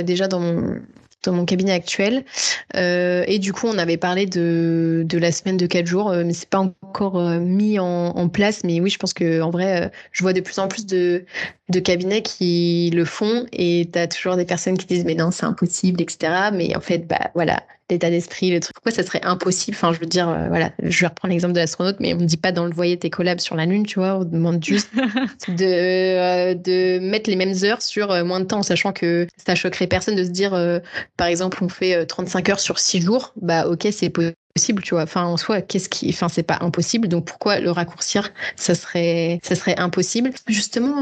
déjà dans mon cabinet actuel et du coup on avait parlé de la semaine de 4 jours, mais c'est pas encore mis en place. Mais oui, je pense que en vrai, je vois de plus en plus de cabinets qui le font et t'as toujours des personnes qui disent mais non, c'est impossible, etc. Mais en fait, bah voilà, l'état d'esprit, le truc, pourquoi ça serait impossible? Enfin, je veux dire, voilà, je vais reprendre l'exemple de l'astronaute, mais on ne dit pas d'envoyer tes collabs sur la Lune, tu vois, on demande juste de mettre les mêmes heures sur moins de temps, en sachant que ça choquerait personne de se dire, par exemple, on fait 35 heures sur 6 jours, bah ok, c'est possible, tu vois. Enfin, en soi, c'est pas impossible, donc pourquoi le raccourcir? Ça serait impossible. Justement,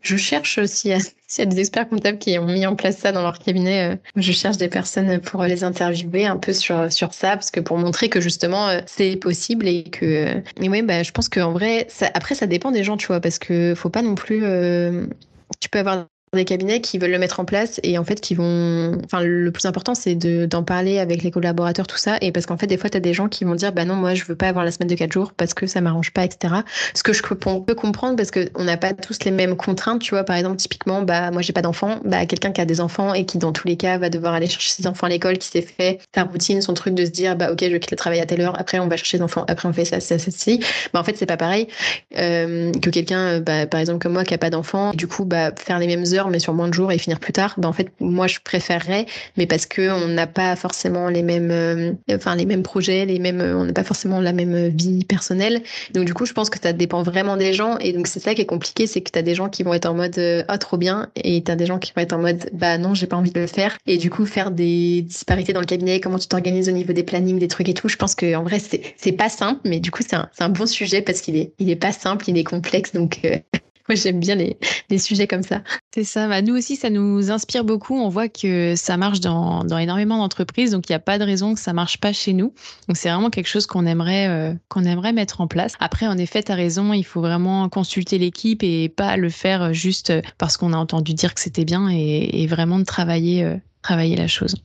je cherche s'il y a des experts comptables qui ont mis en place ça dans leur cabinet. Je cherche des personnes pour les interviewer un peu sur ça, parce que pour montrer que justement c'est possible et que. Mais oui, bah, je pense qu'en vrai, après ça dépend des gens, tu vois, parce que faut pas non plus. Tu peux avoir des cabinets qui veulent le mettre en place et en fait qui vont. Enfin, le plus important c'est d'en parler avec les collaborateurs, tout ça. Et parce qu'en fait, des fois, tu as des gens qui vont dire bah non, moi je veux pas avoir la semaine de 4 jours parce que ça m'arrange pas, etc. Ce que je peux comprendre parce qu'on n'a pas tous les mêmes contraintes, tu vois. Par exemple, typiquement, bah moi j'ai pas d'enfants, bah quelqu'un qui a des enfants et qui dans tous les cas va devoir aller chercher ses enfants à l'école, qui s'est fait sa routine, son truc de se dire bah ok, je quitte le travail à telle heure, après on va chercher les enfants, après on fait ça, bah en fait c'est pas pareil que quelqu'un, bah, par exemple comme moi qui a pas d'enfants, du coup bah faire les mêmes heures mais sur moins de jours et finir plus tard. Bah en fait moi je préférerais, mais parce que on n'a pas forcément les mêmes projets, on n'a pas forcément la même vie personnelle. Donc du coup je pense que ça dépend vraiment des gens et donc c'est ça qui est compliqué, c'est que t'as des gens qui vont être en mode ah trop bien et t'as des gens qui vont être en mode bah non j'ai pas envie de le faire et du coup faire des disparités dans le cabinet, comment tu t'organises au niveau des plannings, des trucs et tout. Je pense que en vrai c'est pas simple, mais du coup c'est un bon sujet parce qu'il est pas simple, il est complexe, donc moi, j'aime bien les sujets comme ça. C'est ça. Bah, nous aussi, ça nous inspire beaucoup. On voit que ça marche dans énormément d'entreprises. Donc, il n'y a pas de raison que ça marche pas chez nous. Donc, c'est vraiment quelque chose qu'on aimerait mettre en place. Après, en effet, tu as raison. Il faut vraiment consulter l'équipe et pas le faire juste parce qu'on a entendu dire que c'était bien et vraiment de travailler la chose.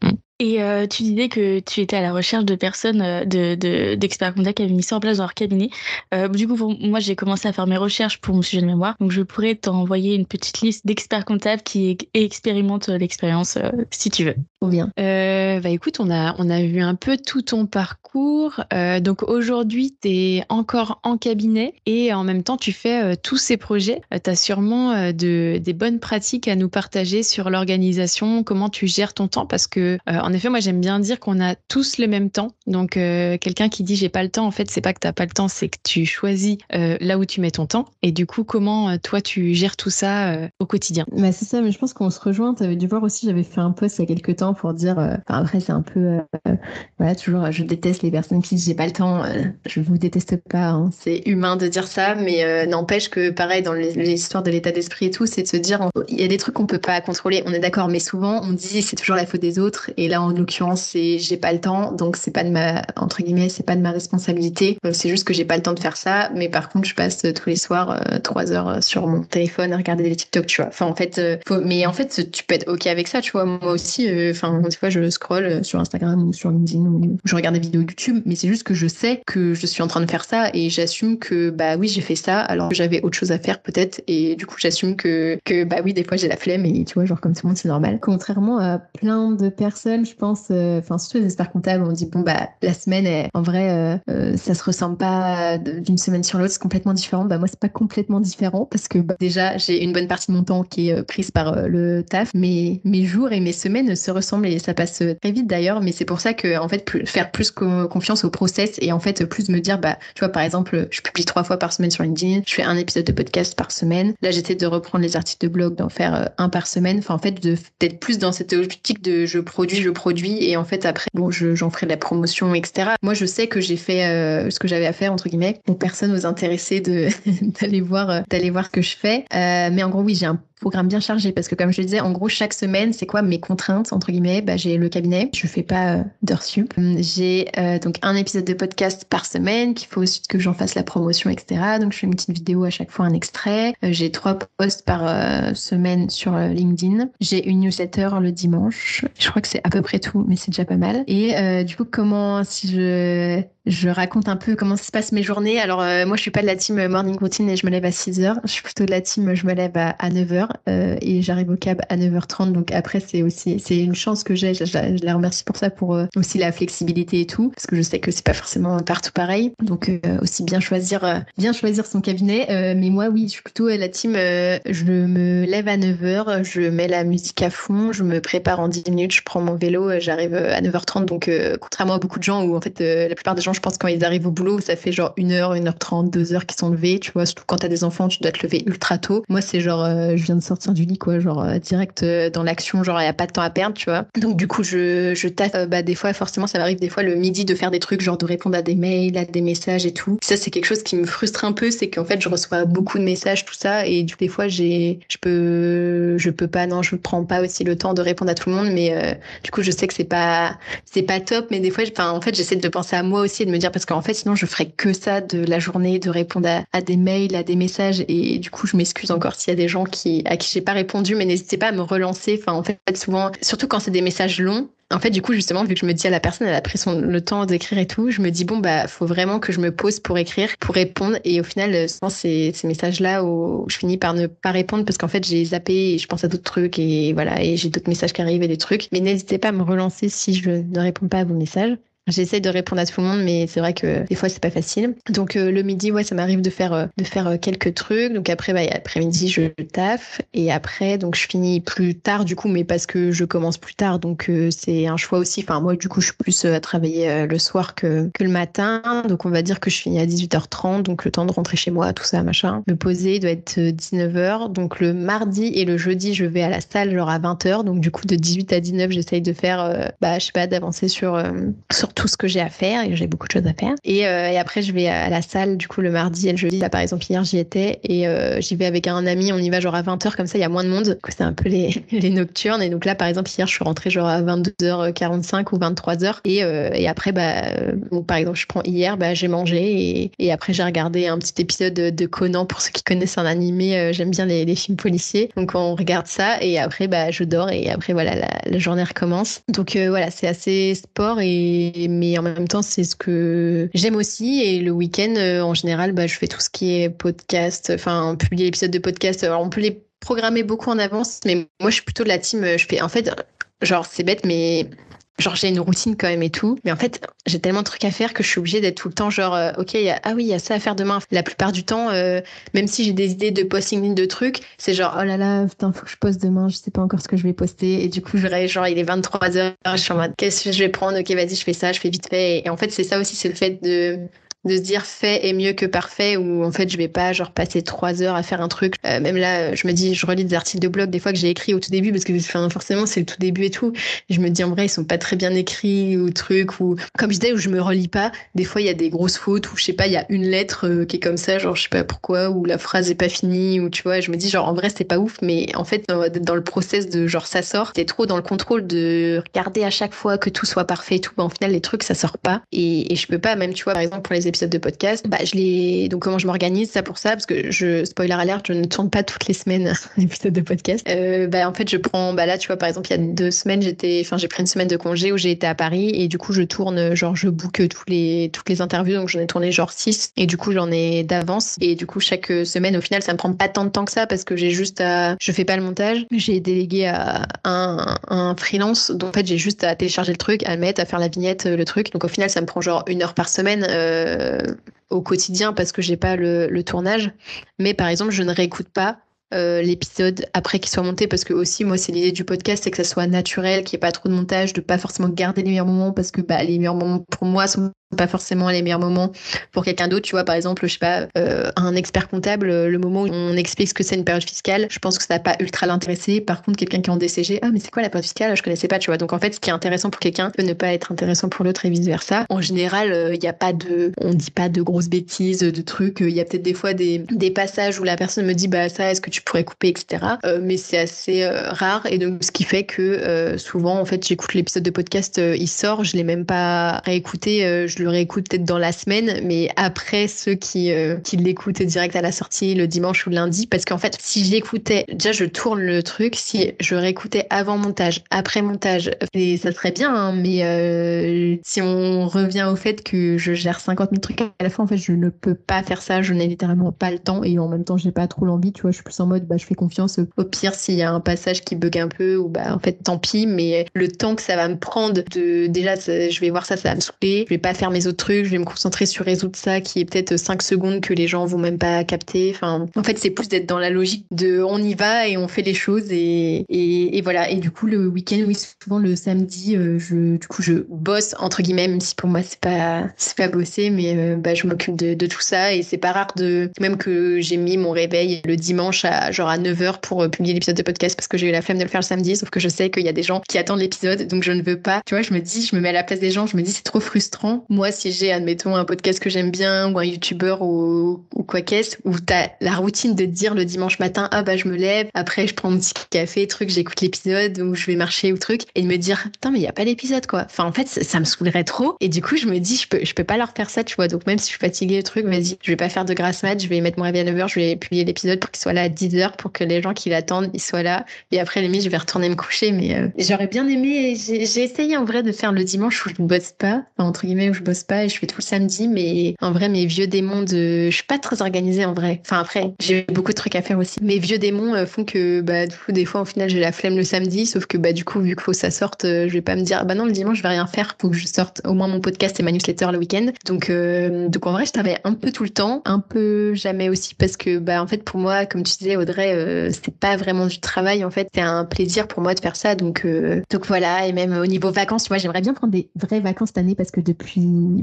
Et tu disais que tu étais à la recherche de personnes, d'experts comptables qui avaient mis ça en place dans leur cabinet. Du coup, moi, j'ai commencé à faire mes recherches pour mon sujet de mémoire. Donc, je pourrais t'envoyer une petite liste d'experts comptables qui expérimentent l'expérience, si tu veux. Trop bien. Bah écoute, on a vu un peu tout ton parcours. Donc aujourd'hui, tu es encore en cabinet et en même temps, tu fais tous ces projets. Tu as sûrement des bonnes pratiques à nous partager sur l'organisation, comment tu gères ton temps parce que en En effet, moi, j'aime bien dire qu'on a tous le même temps. Donc, quelqu'un qui dit j'ai pas le temps, en fait, c'est pas que t'as pas le temps, c'est que tu choisis là où tu mets ton temps. Et du coup, comment toi, tu gères tout ça au quotidien? Bah, c'est ça, mais je pense qu'on se rejoint. Tu avais dû voir aussi, j'avais fait un post il y a quelques temps pour dire, après, c'est un peu, voilà, toujours, je déteste les personnes qui disent j'ai pas le temps. Je vous déteste pas, hein. C'est humain de dire ça, mais n'empêche que, pareil, dans les histoires de l'état d'esprit et tout, c'est de se dire, il y a des trucs qu'on peut pas contrôler, on est d'accord, mais souvent, on dit c'est toujours la faute des autres. Et là, en l'occurrence, c'est j'ai pas le temps, donc c'est pas de ma, entre guillemets, c'est pas de ma responsabilité. Donc, c'est juste que j'ai pas le temps de faire ça, mais par contre, je passe tous les soirs 3 heures sur mon téléphone à regarder des TikTok, tu vois. Enfin, en fait, mais en fait, tu peux être OK avec ça, tu vois. Moi aussi, enfin, des fois, je scrolle sur Instagram ou sur LinkedIn ou je regarde des vidéos YouTube, mais c'est juste que je sais que je suis en train de faire ça et j'assume que, bah oui, j'ai fait ça alors que j'avais autre chose à faire peut-être et du coup, j'assume que, bah oui, des fois, j'ai la flemme et tu vois, genre comme tout le monde, c'est normal. Contrairement à plein de personnes, je pense, enfin, surtout les experts comptables, on dit, bon, bah, la semaine, en vrai, ça se ressemble pas d'une semaine sur l'autre, c'est complètement différent. Bah, moi, c'est pas complètement différent parce que bah, déjà, j'ai une bonne partie de mon temps qui est prise par le taf, mais mes jours et mes semaines se ressemblent et ça passe très vite d'ailleurs, mais c'est pour ça que, en fait, faire plus confiance au process et en fait, plus me dire, bah, tu vois, par exemple, je publie 3 fois par semaine sur LinkedIn, je fais un épisode de podcast par semaine. Là, j'essaie de reprendre les articles de blog, d'en faire un par semaine. Enfin, en fait, d'être plus dans cette optique de je produis et en fait, après, bon, j'en ferai de la promotion, etc. Moi, je sais que j'ai fait ce que j'avais à faire, entre guillemets. Donc, personne n'ose intéresser d'aller voir ce que je fais. Mais en gros, oui, j'ai un programme bien chargé parce que comme je le disais, en gros, chaque semaine, c'est quoi mes contraintes, entre guillemets? Bah, j'ai le cabinet, je fais pas d'heures sup. J'ai donc un épisode de podcast par semaine qu'il faut aussi que j'en fasse la promotion, etc. Donc, je fais une petite vidéo à chaque fois, un extrait. J'ai 3 posts par semaine sur LinkedIn. J'ai une newsletter le dimanche. Je crois que c'est à peu près tout, mais c'est déjà pas mal. Et du coup, si je raconte un peu comment ça se passe mes journées. Alors, moi, je suis pas de la team morning routine et je me lève à 6h. Je suis plutôt de la team je me lève à 9h et j'arrive au cab à 9h30. Donc après, c'est une chance que j'ai. Je la remercie pour ça, pour aussi la flexibilité et tout, parce que je sais que c'est pas forcément partout pareil. Donc aussi bien choisir son cabinet. Mais moi, oui, je suis plutôt la team. Je me lève à 9h, je mets la musique à fond, je me prépare en 10 minutes, je prends mon vélo, j'arrive à 9h30. Donc contrairement à beaucoup de gens où en fait la plupart des gens, je pense, quand ils arrivent au boulot, ça fait genre 1h, 1h30, 2h qu'ils sont levés, tu vois, surtout quand t'as des enfants, tu dois te lever ultra tôt. Moi, c'est genre, je viens de sortir du lit, quoi, genre direct dans l'action, genre il n'y a pas de temps à perdre, tu vois. Donc du coup, je taffe, bah des fois, forcément, ça m'arrive des fois le midi de faire des trucs, genre de répondre à des mails, à des messages et tout. Ça, c'est quelque chose qui me frustre un peu, c'est qu'en fait, je reçois beaucoup de messages, tout ça, et du coup, des fois, je peux pas, non, je prends pas aussi le temps de répondre à tout le monde, mais du coup, je sais que c'est pas top, mais des fois, en fait, j'essaie de penser à moi aussi et de me dire, parce qu'en fait, sinon, je ferais que ça de la journée, de répondre à des mails, à des messages, et du coup, je m'excuse encore s'il y a des gens à qui j'ai pas répondu, mais n'hésitez pas à me relancer. Enfin, en fait, souvent, surtout quand c'est des messages longs, en fait, du coup, justement, vu que je me dis à la personne, elle a pris le temps d'écrire et tout, je me dis, bon, bah, faut vraiment que je me pose pour écrire, pour répondre. Et au final, souvent, ces messages-là où je finis par ne pas répondre parce qu'en fait, j'ai zappé et je pense à d'autres trucs et voilà, et j'ai d'autres messages qui arrivent et des trucs. Mais n'hésitez pas à me relancer si je ne réponds pas à vos messages. J'essaie de répondre à tout le monde, mais c'est vrai que des fois, c'est pas facile. Donc, le midi, ouais, ça m'arrive de faire quelques trucs. Donc, après, bah, après-midi, je taffe. Et après, donc, je finis plus tard, du coup, mais parce que je commence plus tard. Donc, c'est un choix aussi. Enfin, moi, du coup, je suis plus à travailler le soir que le matin. Donc, on va dire que je finis à 18h30. Donc, le temps de rentrer chez moi, tout ça, machin. Me poser doit être 19h. Donc, le mardi et le jeudi, je vais à la salle, genre à 20h. Donc, du coup, de 18 à 19, j'essaye de faire, je sais pas, d'avancer sur tout ce que j'ai à faire et j'ai beaucoup de choses à faire et après je vais à la salle du coup le mardi et le jeudi. Là par exemple hier j'y étais et j'y vais avec un ami, on y va genre à 20h, comme ça il y a moins de monde, c'est un peu les nocturnes. Et donc là par exemple hier je suis rentrée genre à 22h45 ou 23h et après par exemple je prends hier, j'ai mangé et après j'ai regardé un petit épisode de Conan. Pour ceux qui connaissent un animé, j'aime bien les films policiers, donc on regarde ça et après je dors et après voilà la journée recommence. Donc voilà, c'est assez sport mais en même temps, c'est ce que j'aime aussi. Et le week-end, en général, je fais tout ce qui est podcast, enfin, publier l'épisode de podcast. Alors, on peut les programmer beaucoup en avance, mais moi, je suis plutôt de la team. Je fais, en fait, genre, c'est bête, mais genre j'ai une routine quand même et tout, mais en fait j'ai tellement de trucs à faire que je suis obligée d'être tout le temps genre ok, il y a ça à faire demain. La plupart du temps, même si j'ai des idées de posting de trucs, c'est genre oh là là, putain, faut que je poste demain, je sais pas encore ce que je vais poster, et du coup genre il est 23h, je suis en mode qu'est-ce que je vais prendre, ok vas-y je fais ça, je fais vite fait, et en fait c'est ça aussi, c'est le fait de se dire fait est mieux que parfait, où en fait je vais pas genre passer 3 heures à faire un truc. Même là, je me dis, je relis des articles de blog des fois que j'ai écrits au tout début, parce que enfin, forcément c'est le tout début et tout. Et je me dis en vrai ils sont pas très bien écrits ou trucs, ou comme je disais, où je me relis pas. Des fois il y a des grosses fautes, ou je sais pas, il y a une lettre qui est comme ça, genre je sais pas pourquoi, ou la phrase est pas finie, ou tu vois, je me dis genre en vrai c'est pas ouf, mais en fait dans le process de genre ça sort, t'es trop dans le contrôle de regarder à chaque fois que tout soit parfait et tout. Bah, en final les trucs ça sort pas, et je peux pas, même tu vois par exemple pour les épisodes de podcast, bah donc comment je m'organise ça pour ça, parce que spoiler alert, je ne tourne pas toutes les semaines un épisode de podcast. Bah en fait je prends, bah là tu vois par exemple il y a 2 semaines j'ai pris une semaine de congé où j'ai été à Paris, et du coup je tourne, genre je book toutes les interviews, donc j'en ai tourné genre 6, et du coup j'en ai d'avance, et du coup chaque semaine au final ça me prend pas tant de temps que ça, parce que je fais pas le montage, j'ai délégué à un freelance, donc en fait j'ai juste à télécharger le truc, à le mettre, à faire la vignette, le truc, donc au final ça me prend genre 1 heure par semaine au quotidien, parce que j'ai pas le tournage. Mais par exemple je ne réécoute pas l'épisode après qu'il soit monté, parce que aussi moi c'est l'idée du podcast, c'est que ça soit naturel, qu'il n'y ait pas trop de montage, de pas forcément garder les meilleurs moments, parce que bah les meilleurs moments pour moi sont pas forcément les meilleurs moments pour quelqu'un d'autre. Tu vois par exemple, je sais pas, un expert comptable, le moment où on explique ce que c'est une période fiscale, je pense que ça va pas ultra l'intéresser. Par contre quelqu'un qui est en DCG, ah mais c'est quoi la période fiscale, je connaissais pas, tu vois. Donc en fait ce qui est intéressant pour quelqu'un peut ne pas être intéressant pour l'autre, et vice versa. En général il y a pas on dit pas de grosses bêtises, de trucs, il y a peut-être des fois des passages où la personne me dit bah ça est-ce que tu pourrais couper, etc. Mais c'est assez rare, et donc ce qui fait que souvent en fait j'écoute l'épisode de podcast, il sort, je l'ai même pas réécouté, je le réécoute peut-être dans la semaine, mais après ceux qui l'écoutent direct à la sortie le dimanche ou le lundi, parce qu'en fait si j'écoutais, déjà je tourne le truc, si je réécoutais avant montage, après montage, et ça serait bien, hein, mais si on revient au fait que je gère 50 000 trucs à la fois, en fait je ne peux pas faire ça, je n'ai littéralement pas le temps, et en même temps j'ai pas trop l'envie, tu vois, je suis plus en mode bah je fais confiance, au pire s'il y a un passage qui bug un peu, ou bah en fait tant pis, mais le temps que ça va me prendre déjà je vais voir ça va me saouler, je vais pas faire mes autres trucs, je vais me concentrer sur résoudre ça qui est peut-être 5 secondes que les gens vont même pas capter. Enfin, en fait c'est plus d'être dans la logique de on y va et on fait les choses, et voilà. Et du coup le week-end, oui, souvent le samedi, du coup je bosse entre guillemets, même si pour moi c'est pas bosser, mais bah je m'occupe de tout ça, et c'est pas rare même que j'ai mis mon réveil le dimanche à 9h pour publier l'épisode de podcast, parce que j'ai eu la flemme de le faire le samedi, sauf que je sais qu'il y a des gens qui attendent l'épisode, donc je ne veux pas, tu vois, je me mets à la place des gens, je me dis c'est trop frustrant. Moi si j'ai admettons un podcast que j'aime bien, ou un youtubeur, ou quoi qu'est-ce, où t'as la routine de te dire le dimanche matin ah bah je me lève, après je prends mon petit café truc, j'écoute l'épisode, ou je vais marcher ou truc, et de me dire putain mais il y a pas l'épisode quoi. Enfin en fait ça me saoulerait trop, et du coup je me dis je peux pas leur faire ça, tu vois. Donc même si je suis fatiguée le truc, vas-y, je vais pas faire de grasse mat, je vais mettre mon réveil à 9h, je vais publier l'épisode pour qu'il soit là à 10h, pour que les gens qui l'attendent ils soient là, et après limite je vais retourner me coucher. Mais j'aurais bien aimé, j'ai essayé en vrai de faire le dimanche où je ne bosse pas, enfin, entre guillemets où je bosse pas, et je fais tout le samedi, mais en vrai mes vieux démons je suis pas très organisée en vrai, enfin après j'ai beaucoup de trucs à faire aussi, mes vieux démons font que bah du coup des fois au final j'ai la flemme le samedi, sauf que bah du coup vu qu'il faut que ça sorte, je vais pas me dire bah non le dimanche je vais rien faire, faut que je sorte au moins mon podcast et ma newsletter le week-end. Donc en vrai je travaille un peu tout le temps, un peu jamais aussi, parce que bah en fait pour moi comme tu disais Audrey, c'est pas vraiment du travail en fait, c'est un plaisir pour moi de faire ça, donc voilà. Et même au niveau vacances, tu vois, j'aimerais bien prendre des vraies vacances cette année, parce que depuis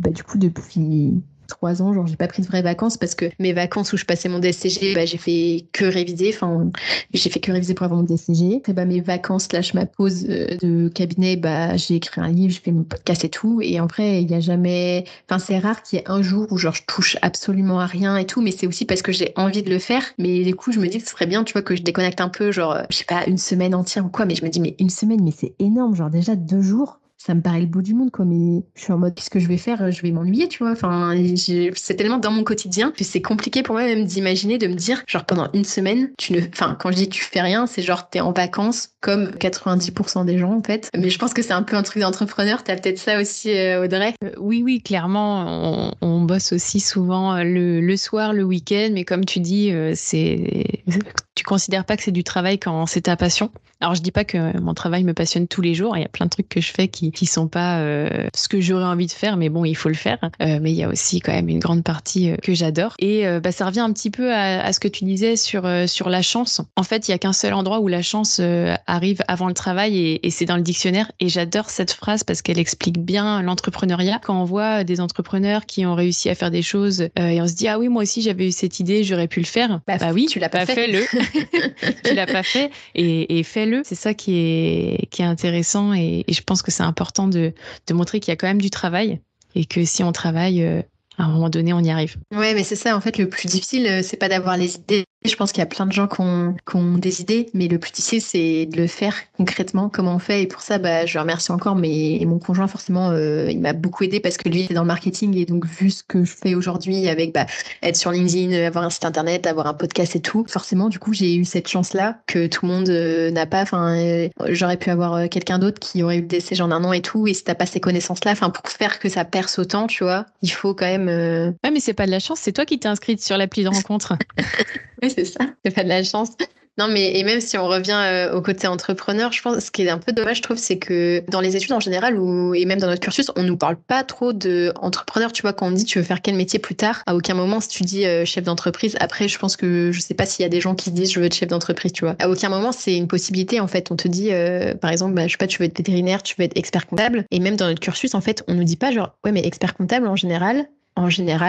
3 ans, genre j'ai pas pris de vraies vacances, parce que mes vacances où je passais mon DSCG, bah j'ai fait que réviser, pour avoir mon DSCG. Et bah mes vacances / ma pause de cabinet, bah j'ai écrit un livre, j'ai fait mon podcast et tout, et en vrai il y a jamais, enfin c'est rare qu'il y ait un jour où genre je touche absolument à rien et tout, mais c'est aussi parce que j'ai envie de le faire. Mais du coup je me dis que ce serait bien, tu vois, que je déconnecte un peu, genre je sais pas, une semaine entière ou quoi, mais je me dis mais une semaine, mais c'est énorme, genre déjà 2 jours, ça me paraît le bout du monde, quoi. Mais je suis en mode, qu'est-ce que je vais faire? Je vais m'ennuyer, tu vois. Enfin, c'est tellement dans mon quotidien que c'est compliqué pour moi même d'imaginer, de me dire, genre pendant une semaine, enfin, quand je dis tu fais rien, c'est genre t'es en vacances, comme 90% des gens, en fait. Mais je pense que c'est un peu un truc d'entrepreneur. T'as peut-être ça aussi, Audrey? Oui, clairement. On bosse aussi souvent le soir, le week-end, mais comme tu dis, tu considères pas que c'est du travail quand c'est ta passion. Alors, je dis pas que mon travail me passionne tous les jours. Il y a plein de trucs que je fais qui sont pas ce que j'aurais envie de faire, mais bon, il faut le faire. Mais il y a aussi quand même une grande partie que j'adore. Et ça revient un petit peu à ce que tu disais sur la chance. En fait, il y a qu'un seul endroit où la chance arrive avant le travail et c'est dans le dictionnaire. Et j'adore cette phrase parce qu'elle explique bien l'entrepreneuriat. Quand on voit des entrepreneurs qui ont réussi à faire des choses et on se dit, ah oui, moi aussi, j'avais eu cette idée, j'aurais pu le faire. Bah oui, tu l'as pas fait. Fais-le. Tu l'as pas fait et fais-le. C'est ça qui est intéressant et je pense que c'est important de montrer qu'il y a quand même du travail et que si on travaille, à un moment donné, on y arrive. Ouais, mais c'est ça, en fait, le plus difficile, c'est pas d'avoir les idées. Je pense qu'il y a plein de gens qui ont des idées, mais le plus difficile, c'est de le faire concrètement, comment on fait. Et pour ça, je le remercie encore, mais mon conjoint, forcément, il m'a beaucoup aidé parce que lui, il est dans le marketing. Et donc, vu ce que je fais aujourd'hui avec être sur LinkedIn, avoir un site internet, avoir un podcast et tout, forcément, du coup, j'ai eu cette chance-là que tout le monde n'a pas. Enfin, j'aurais pu avoir quelqu'un d'autre qui aurait eu le décès en un an et tout. Et si t'as pas ces connaissances-là, enfin, pour faire que ça perce autant, tu vois, il faut quand même. Ouais, mais c'est pas de la chance, c'est toi qui t'es inscrite sur l'appli de rencontre. Oui, c'est ça, c'est pas de la chance. Non, mais et même si on revient au côté entrepreneur, je pense ce qui est un peu dommage, je trouve, c'est que dans les études en général et même dans notre cursus, on nous parle pas trop de entrepreneur. Tu vois, quand on dit tu veux faire quel métier plus tard, à aucun moment si tu dis chef d'entreprise. Après, je pense que je sais pas s'il y a des gens qui se disent je veux être chef d'entreprise, tu vois. À aucun moment c'est une possibilité en fait. On te dit par exemple, je sais pas, tu veux être vétérinaire, tu veux être expert comptable. Et même dans notre cursus, en fait, on nous dit pas genre ouais mais expert comptable en général,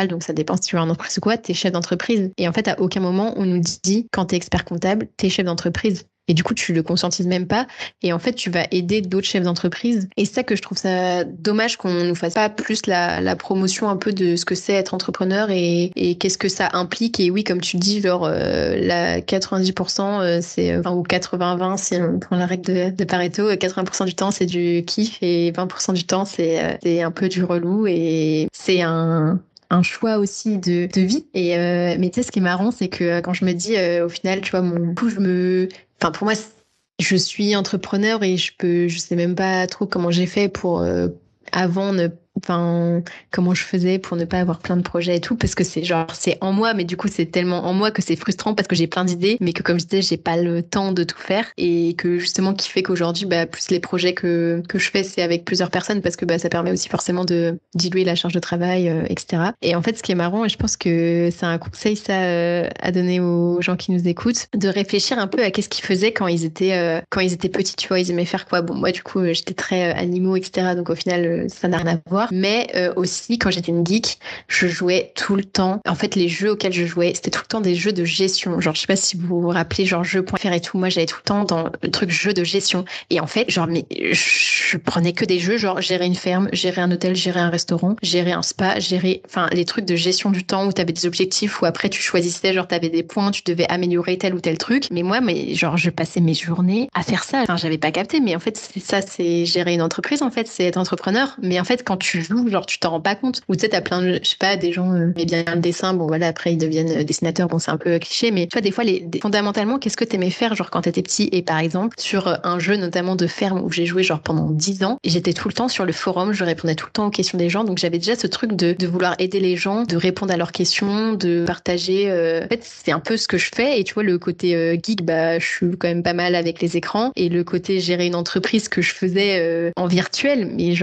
donc ça dépend si tu veux un entreprise ou quoi, t'es chef d'entreprise. Et en fait, à aucun moment, on nous dit, quand t'es expert comptable, t'es chef d'entreprise. Et du coup, tu le conscientises même pas. Et en fait, tu vas aider d'autres chefs d'entreprise. Et c'est ça que je trouve ça dommage qu'on nous fasse pas plus la promotion un peu de ce que c'est être entrepreneur et qu'est-ce que ça implique. Et oui, comme tu dis, genre, la 90%, c'est, ou 80-20, si on prend la règle de Pareto, 80% du temps, c'est du kiff et 20% du temps, c'est un peu du relou et c'est un choix aussi de vie. Et, mais tu sais, ce qui est marrant, c'est que quand je me dis, au final, tu vois, enfin, pour moi, je suis entrepreneur et je sais même pas trop comment j'ai fait pour, comment je faisais pour ne pas avoir plein de projets et tout, parce que c'est en moi, mais du coup, c'est tellement en moi que c'est frustrant parce que j'ai plein d'idées, mais que comme je disais, j'ai pas le temps de tout faire et que justement, qui fait qu'aujourd'hui, plus les projets que je fais, c'est avec plusieurs personnes parce que ça permet aussi forcément de diluer la charge de travail, etc. Et en fait, ce qui est marrant, et je pense que c'est un conseil, ça, à donner aux gens qui nous écoutent, de réfléchir un peu à qu'est-ce qu'ils faisaient quand ils étaient petits, tu vois, ils aimaient faire quoi? Bon, moi, du coup, j'étais très animaux, etc. Donc, au final, ça n'a rien à voir. Mais aussi, quand j'étais une geek, je jouais tout le temps. En fait, les jeux auxquels je jouais, c'était tout le temps des jeux de gestion. Genre, je sais pas si vous vous rappelez, genre jeux.fr et tout. Moi, j'allais tout le temps dans le truc jeu de gestion. Et en fait, mais je prenais que des jeux, genre gérer une ferme, gérer un hôtel, gérer un restaurant, gérer un spa, les trucs de gestion du temps où t'avais des objectifs, où après tu choisissais, genre t'avais des points, tu devais améliorer tel ou tel truc. Mais moi, je passais mes journées à faire ça. Enfin, j'avais pas capté, mais en fait, c'est gérer une entreprise, en fait, c'est être entrepreneur. Mais en fait, quand tu joues, genre, tu t'en rends pas compte. Ou tu sais, t'as plein de, je sais pas, des gens aiment bien le dessin, bon voilà, après ils deviennent dessinateurs, bon c'est un peu cliché, mais tu vois, des fois, fondamentalement, qu'est-ce que t'aimais faire, genre quand t'étais petit? Et par exemple, sur un jeu notamment de ferme où j'ai joué genre pendant 10 ans, j'étais tout le temps sur le forum, je répondais tout le temps aux questions des gens, donc j'avais déjà ce truc de vouloir aider les gens, de répondre à leurs questions, de partager. En fait, c'est un peu ce que je fais, et tu vois, le côté geek, je suis quand même pas mal avec les écrans, et le côté gérer une entreprise que je faisais en virtuel, mais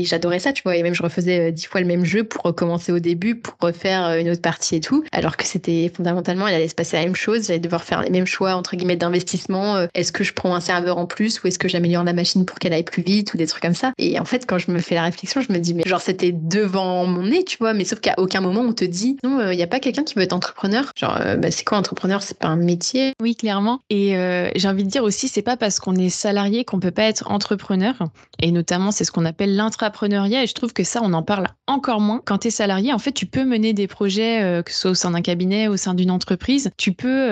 j'adorais ça, tu vois, et même je refaisais 10 fois le même jeu pour recommencer au début, pour refaire une autre partie et tout, alors que c'était fondamentalement, il allait se passer la même chose, j'allais devoir faire les mêmes choix, entre guillemets, d'investissement, est-ce que je prends un serveur en plus, ou est-ce que j'améliore la machine pour qu'elle aille plus vite, ou des trucs comme ça. Et en fait, quand je me fais la réflexion, je me dis, mais genre, c'était devant mon nez, tu vois, mais sauf qu'à aucun moment on te dit, non, il n'y a pas quelqu'un qui veut être entrepreneur. Genre, c'est quoi entrepreneur? C'est pas un métier. Oui, clairement. Et j'ai envie de dire aussi, c'est pas parce qu'on est salarié qu'on peut pas être entrepreneur. Et notamment, c'est ce qu'on appelle l'intrapreneuriat. Et je trouve que ça, on en parle encore moins. Quand tu es salarié, en fait, tu peux mener des projets, que ce soit au sein d'un cabinet, au sein d'une entreprise. Tu peux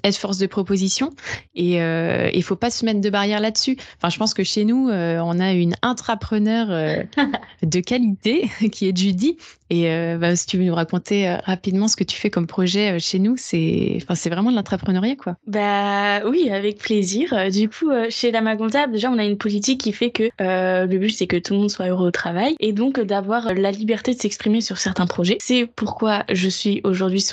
être force de proposition. Et il faut pas se mettre de barrière là-dessus. Enfin, je pense que chez nous, on a une intrapreneure de qualité qui est Judy Et si tu veux nous raconter rapidement ce que tu fais comme projet chez nous, c'est vraiment de l'entrepreneuriat, quoi. Bah oui, avec plaisir. Du coup, chez La Mac Comptable, déjà, on a une politique qui fait que le but, c'est que tout le monde soit heureux au travail et donc d'avoir la liberté de s'exprimer sur certains projets. C'est pourquoi je suis aujourd'hui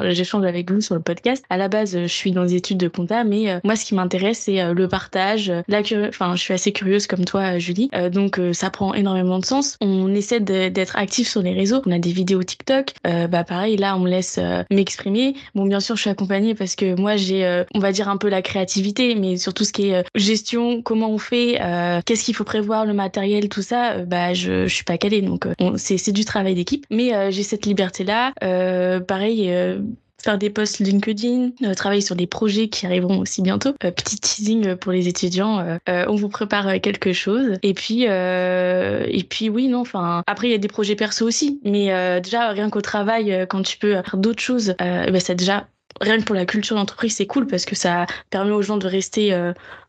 j'échange avec vous sur le podcast. À la base, je suis dans des études de compta, mais moi, ce qui m'intéresse, c'est le partage, je suis assez curieuse comme toi, Julie. Donc, ça prend énormément de sens. On essaie d'être actif sur les réseaux. On a des vidéos TikTok. Pareil, là, on me laisse m'exprimer. Bon, bien sûr, je suis accompagnée parce que moi, j'ai, on va dire un peu la créativité, mais sur tout ce qui est gestion, comment on fait, qu'est-ce qu'il faut prévoir, le matériel, tout ça, je suis pas calée. Donc, c'est du travail d'équipe. Mais j'ai cette liberté-là. Pareil, faire des posts LinkedIn, travailler sur des projets qui arriveront aussi bientôt. Petit teasing pour les étudiants, on vous prépare quelque chose. Et puis oui, non, enfin, après il y a des projets perso aussi, mais déjà rien qu'au travail, quand tu peux faire d'autres choses, c'est déjà rien que pour la culture d'entreprise, c'est cool parce que ça permet aux gens de rester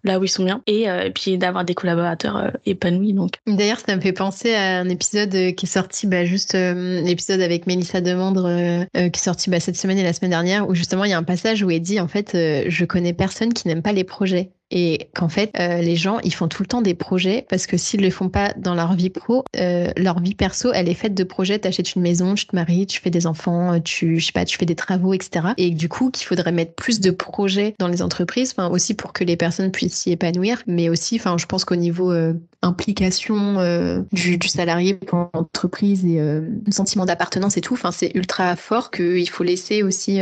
là où ils sont bien et puis d'avoir des collaborateurs épanouis. Donc. D'ailleurs, ça me fait penser à un épisode qui est sorti, l'épisode avec Mélissa Demandre qui est sorti cette semaine et la semaine dernière, où justement il y a un passage où elle dit en fait, je connais personne qui n'aime pas les projets. Et qu'en fait, les gens, ils font tout le temps des projets parce que s'ils ne les font pas dans leur vie pro, leur vie perso, elle est faite de projets. Tu achètes une maison, tu te maries, tu fais des enfants, tu fais des travaux, etc. Et du coup, qu'il faudrait mettre plus de projets dans les entreprises, aussi pour que les personnes puissent s'y épanouir, mais aussi, je pense qu'au niveau implication du salarié pour l'entreprise et le sentiment d'appartenance et tout, c'est ultra fort qu'il faut laisser aussi,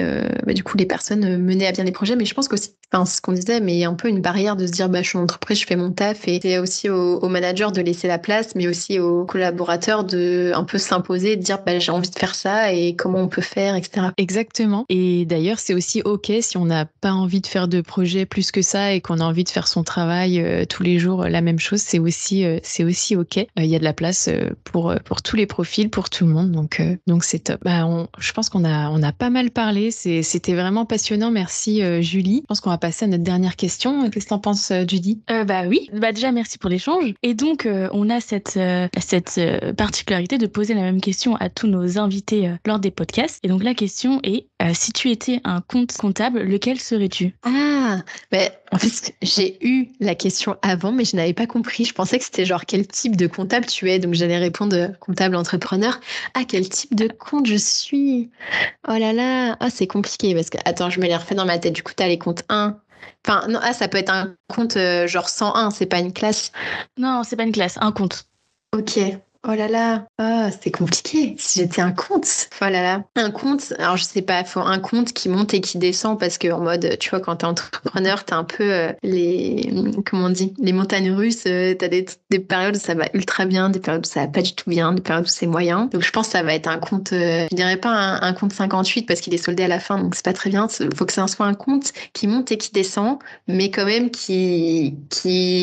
du coup, les personnes mener à bien les projets. Mais je pense qu'aussi, ce qu'on disait, mais il y a un peu une barrière de se dire, je suis en entreprise, je fais mon taf, et c'est aussi aux managers de laisser la place, mais aussi aux collaborateurs de un peu s'imposer, de dire, j'ai envie de faire ça et comment on peut faire, etc. Exactement. Et d'ailleurs, c'est aussi OK si on n'a pas envie de faire de projet plus que ça et qu'on a envie de faire son travail tous les jours, la même chose, c'est aussi OK. Il y a de la place pour tous les profils, pour tout le monde, donc c'est top. Je pense qu'on a pas mal parlé, c'était vraiment passionnant. Merci Julie. Je pense qu'on va passer à notre dernière question. Qu'est-ce que t'en penses, Judy? Oui. Déjà, merci pour l'échange. Et donc, on a cette particularité de poser la même question à tous nos invités lors des podcasts. Et donc, la question est, si tu étais un compte comptable, lequel serais-tu? En fait, j'ai eu la question avant, mais je n'avais pas compris. Je pensais que c'était genre quel type de comptable tu es. Donc, j'allais répondre comptable entrepreneur. Quel type de compte je suis? Oh là là. C'est compliqué parce que, attends, je me les refais dans ma tête. Du coup, t'as les comptes 1. Non, ça peut être un compte genre 101, c'est pas une classe. Non, c'est pas une classe, un compte. Ok. Oh là là, c'est compliqué. Si j'étais un compte, oh là là, un compte. Alors je sais pas, faut un compte qui monte et qui descend parce que en mode, tu vois, quand t'es entrepreneur, t'as un peu les montagnes russes. T'as des périodes où ça va ultra bien, des périodes où ça va pas du tout bien, des périodes où c'est moyen. Donc je pense que ça va être un compte. Je dirais pas un compte 58 parce qu'il est soldé à la fin, donc c'est pas très bien. Faut que ça soit un compte qui monte et qui descend, mais quand même qui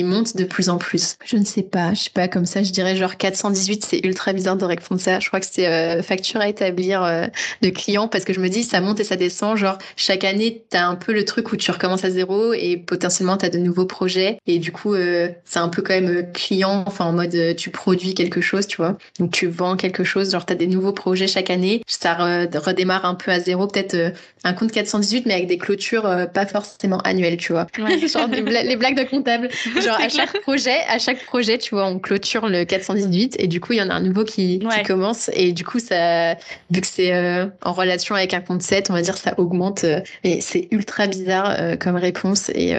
monte de plus en plus. Je ne sais pas, comme ça, je dirais genre 418. C'est ultra bizarre de répondre ça. Je crois que c'est facture à établir de clients parce que je me dis ça monte et ça descend. Genre chaque année, t'as un peu le truc où tu recommences à zéro et potentiellement t'as de nouveaux projets et du coup c'est un peu quand même client. En mode tu produis quelque chose, tu vois. Donc tu vends quelque chose. Genre t'as des nouveaux projets chaque année. Ça redémarre un peu à zéro. Peut-être un compte 418 mais avec des clôtures pas forcément annuelles, tu vois. Ouais. Genre les blagues de comptable. Genre à chaque projet, tu vois, on clôture le 418 et du coup, il y en a un nouveau qui commence. Et du coup, ça, vu que c'est en relation avec un compte 7, on va dire ça augmente. Et c'est ultra bizarre comme réponse. Et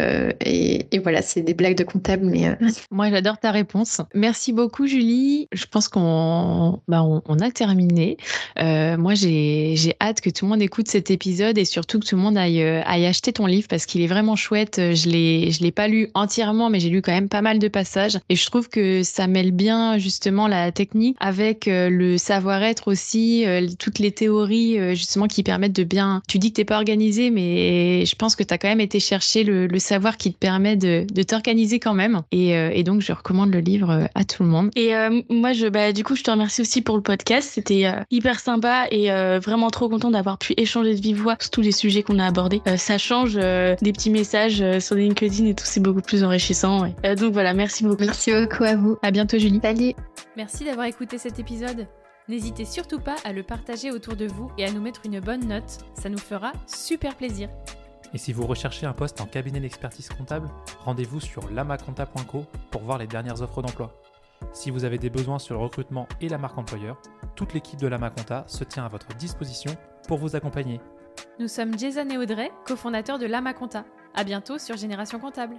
voilà, c'est des blagues de comptable. Mais Moi, j'adore ta réponse. Merci beaucoup, Julie. Je pense qu'on a terminé. Moi, j'ai hâte que tout le monde écoute cet épisode et surtout que tout le monde aille acheter ton livre parce qu'il est vraiment chouette. Je l'ai pas lu entièrement, mais j'ai lu quand même pas mal de passages. Et je trouve que ça mêle bien justement la technique avec le savoir-être aussi, toutes les théories justement qui permettent de bien... Tu dis que t'es pas organisé, mais je pense que t'as quand même été chercher le savoir qui te permet de t'organiser quand même. Et donc, je recommande le livre à tout le monde. Et moi, du coup, je te remercie aussi pour le podcast. C'était hyper sympa et vraiment trop content d'avoir pu échanger de vive voix sur tous les sujets qu'on a abordés. Ça change des petits messages sur LinkedIn et tout, c'est beaucoup plus enrichissant. Donc voilà, merci beaucoup. Merci beaucoup à vous. À bientôt, Julie. Salut. Merci d'avoir écouté cet épisode. N'hésitez surtout pas à le partager autour de vous et à nous mettre une bonne note, ça nous fera super plaisir. Et si vous recherchez un poste en cabinet d'expertise comptable, rendez-vous sur lamaconta.co pour voir les dernières offres d'emploi. Si vous avez des besoins sur le recrutement et la marque employeur, toute l'équipe de Lamaconta se tient à votre disposition pour vous accompagner. Nous sommes Jason et Audrey, cofondateurs de Lamaconta. À bientôt sur Génération Comptable.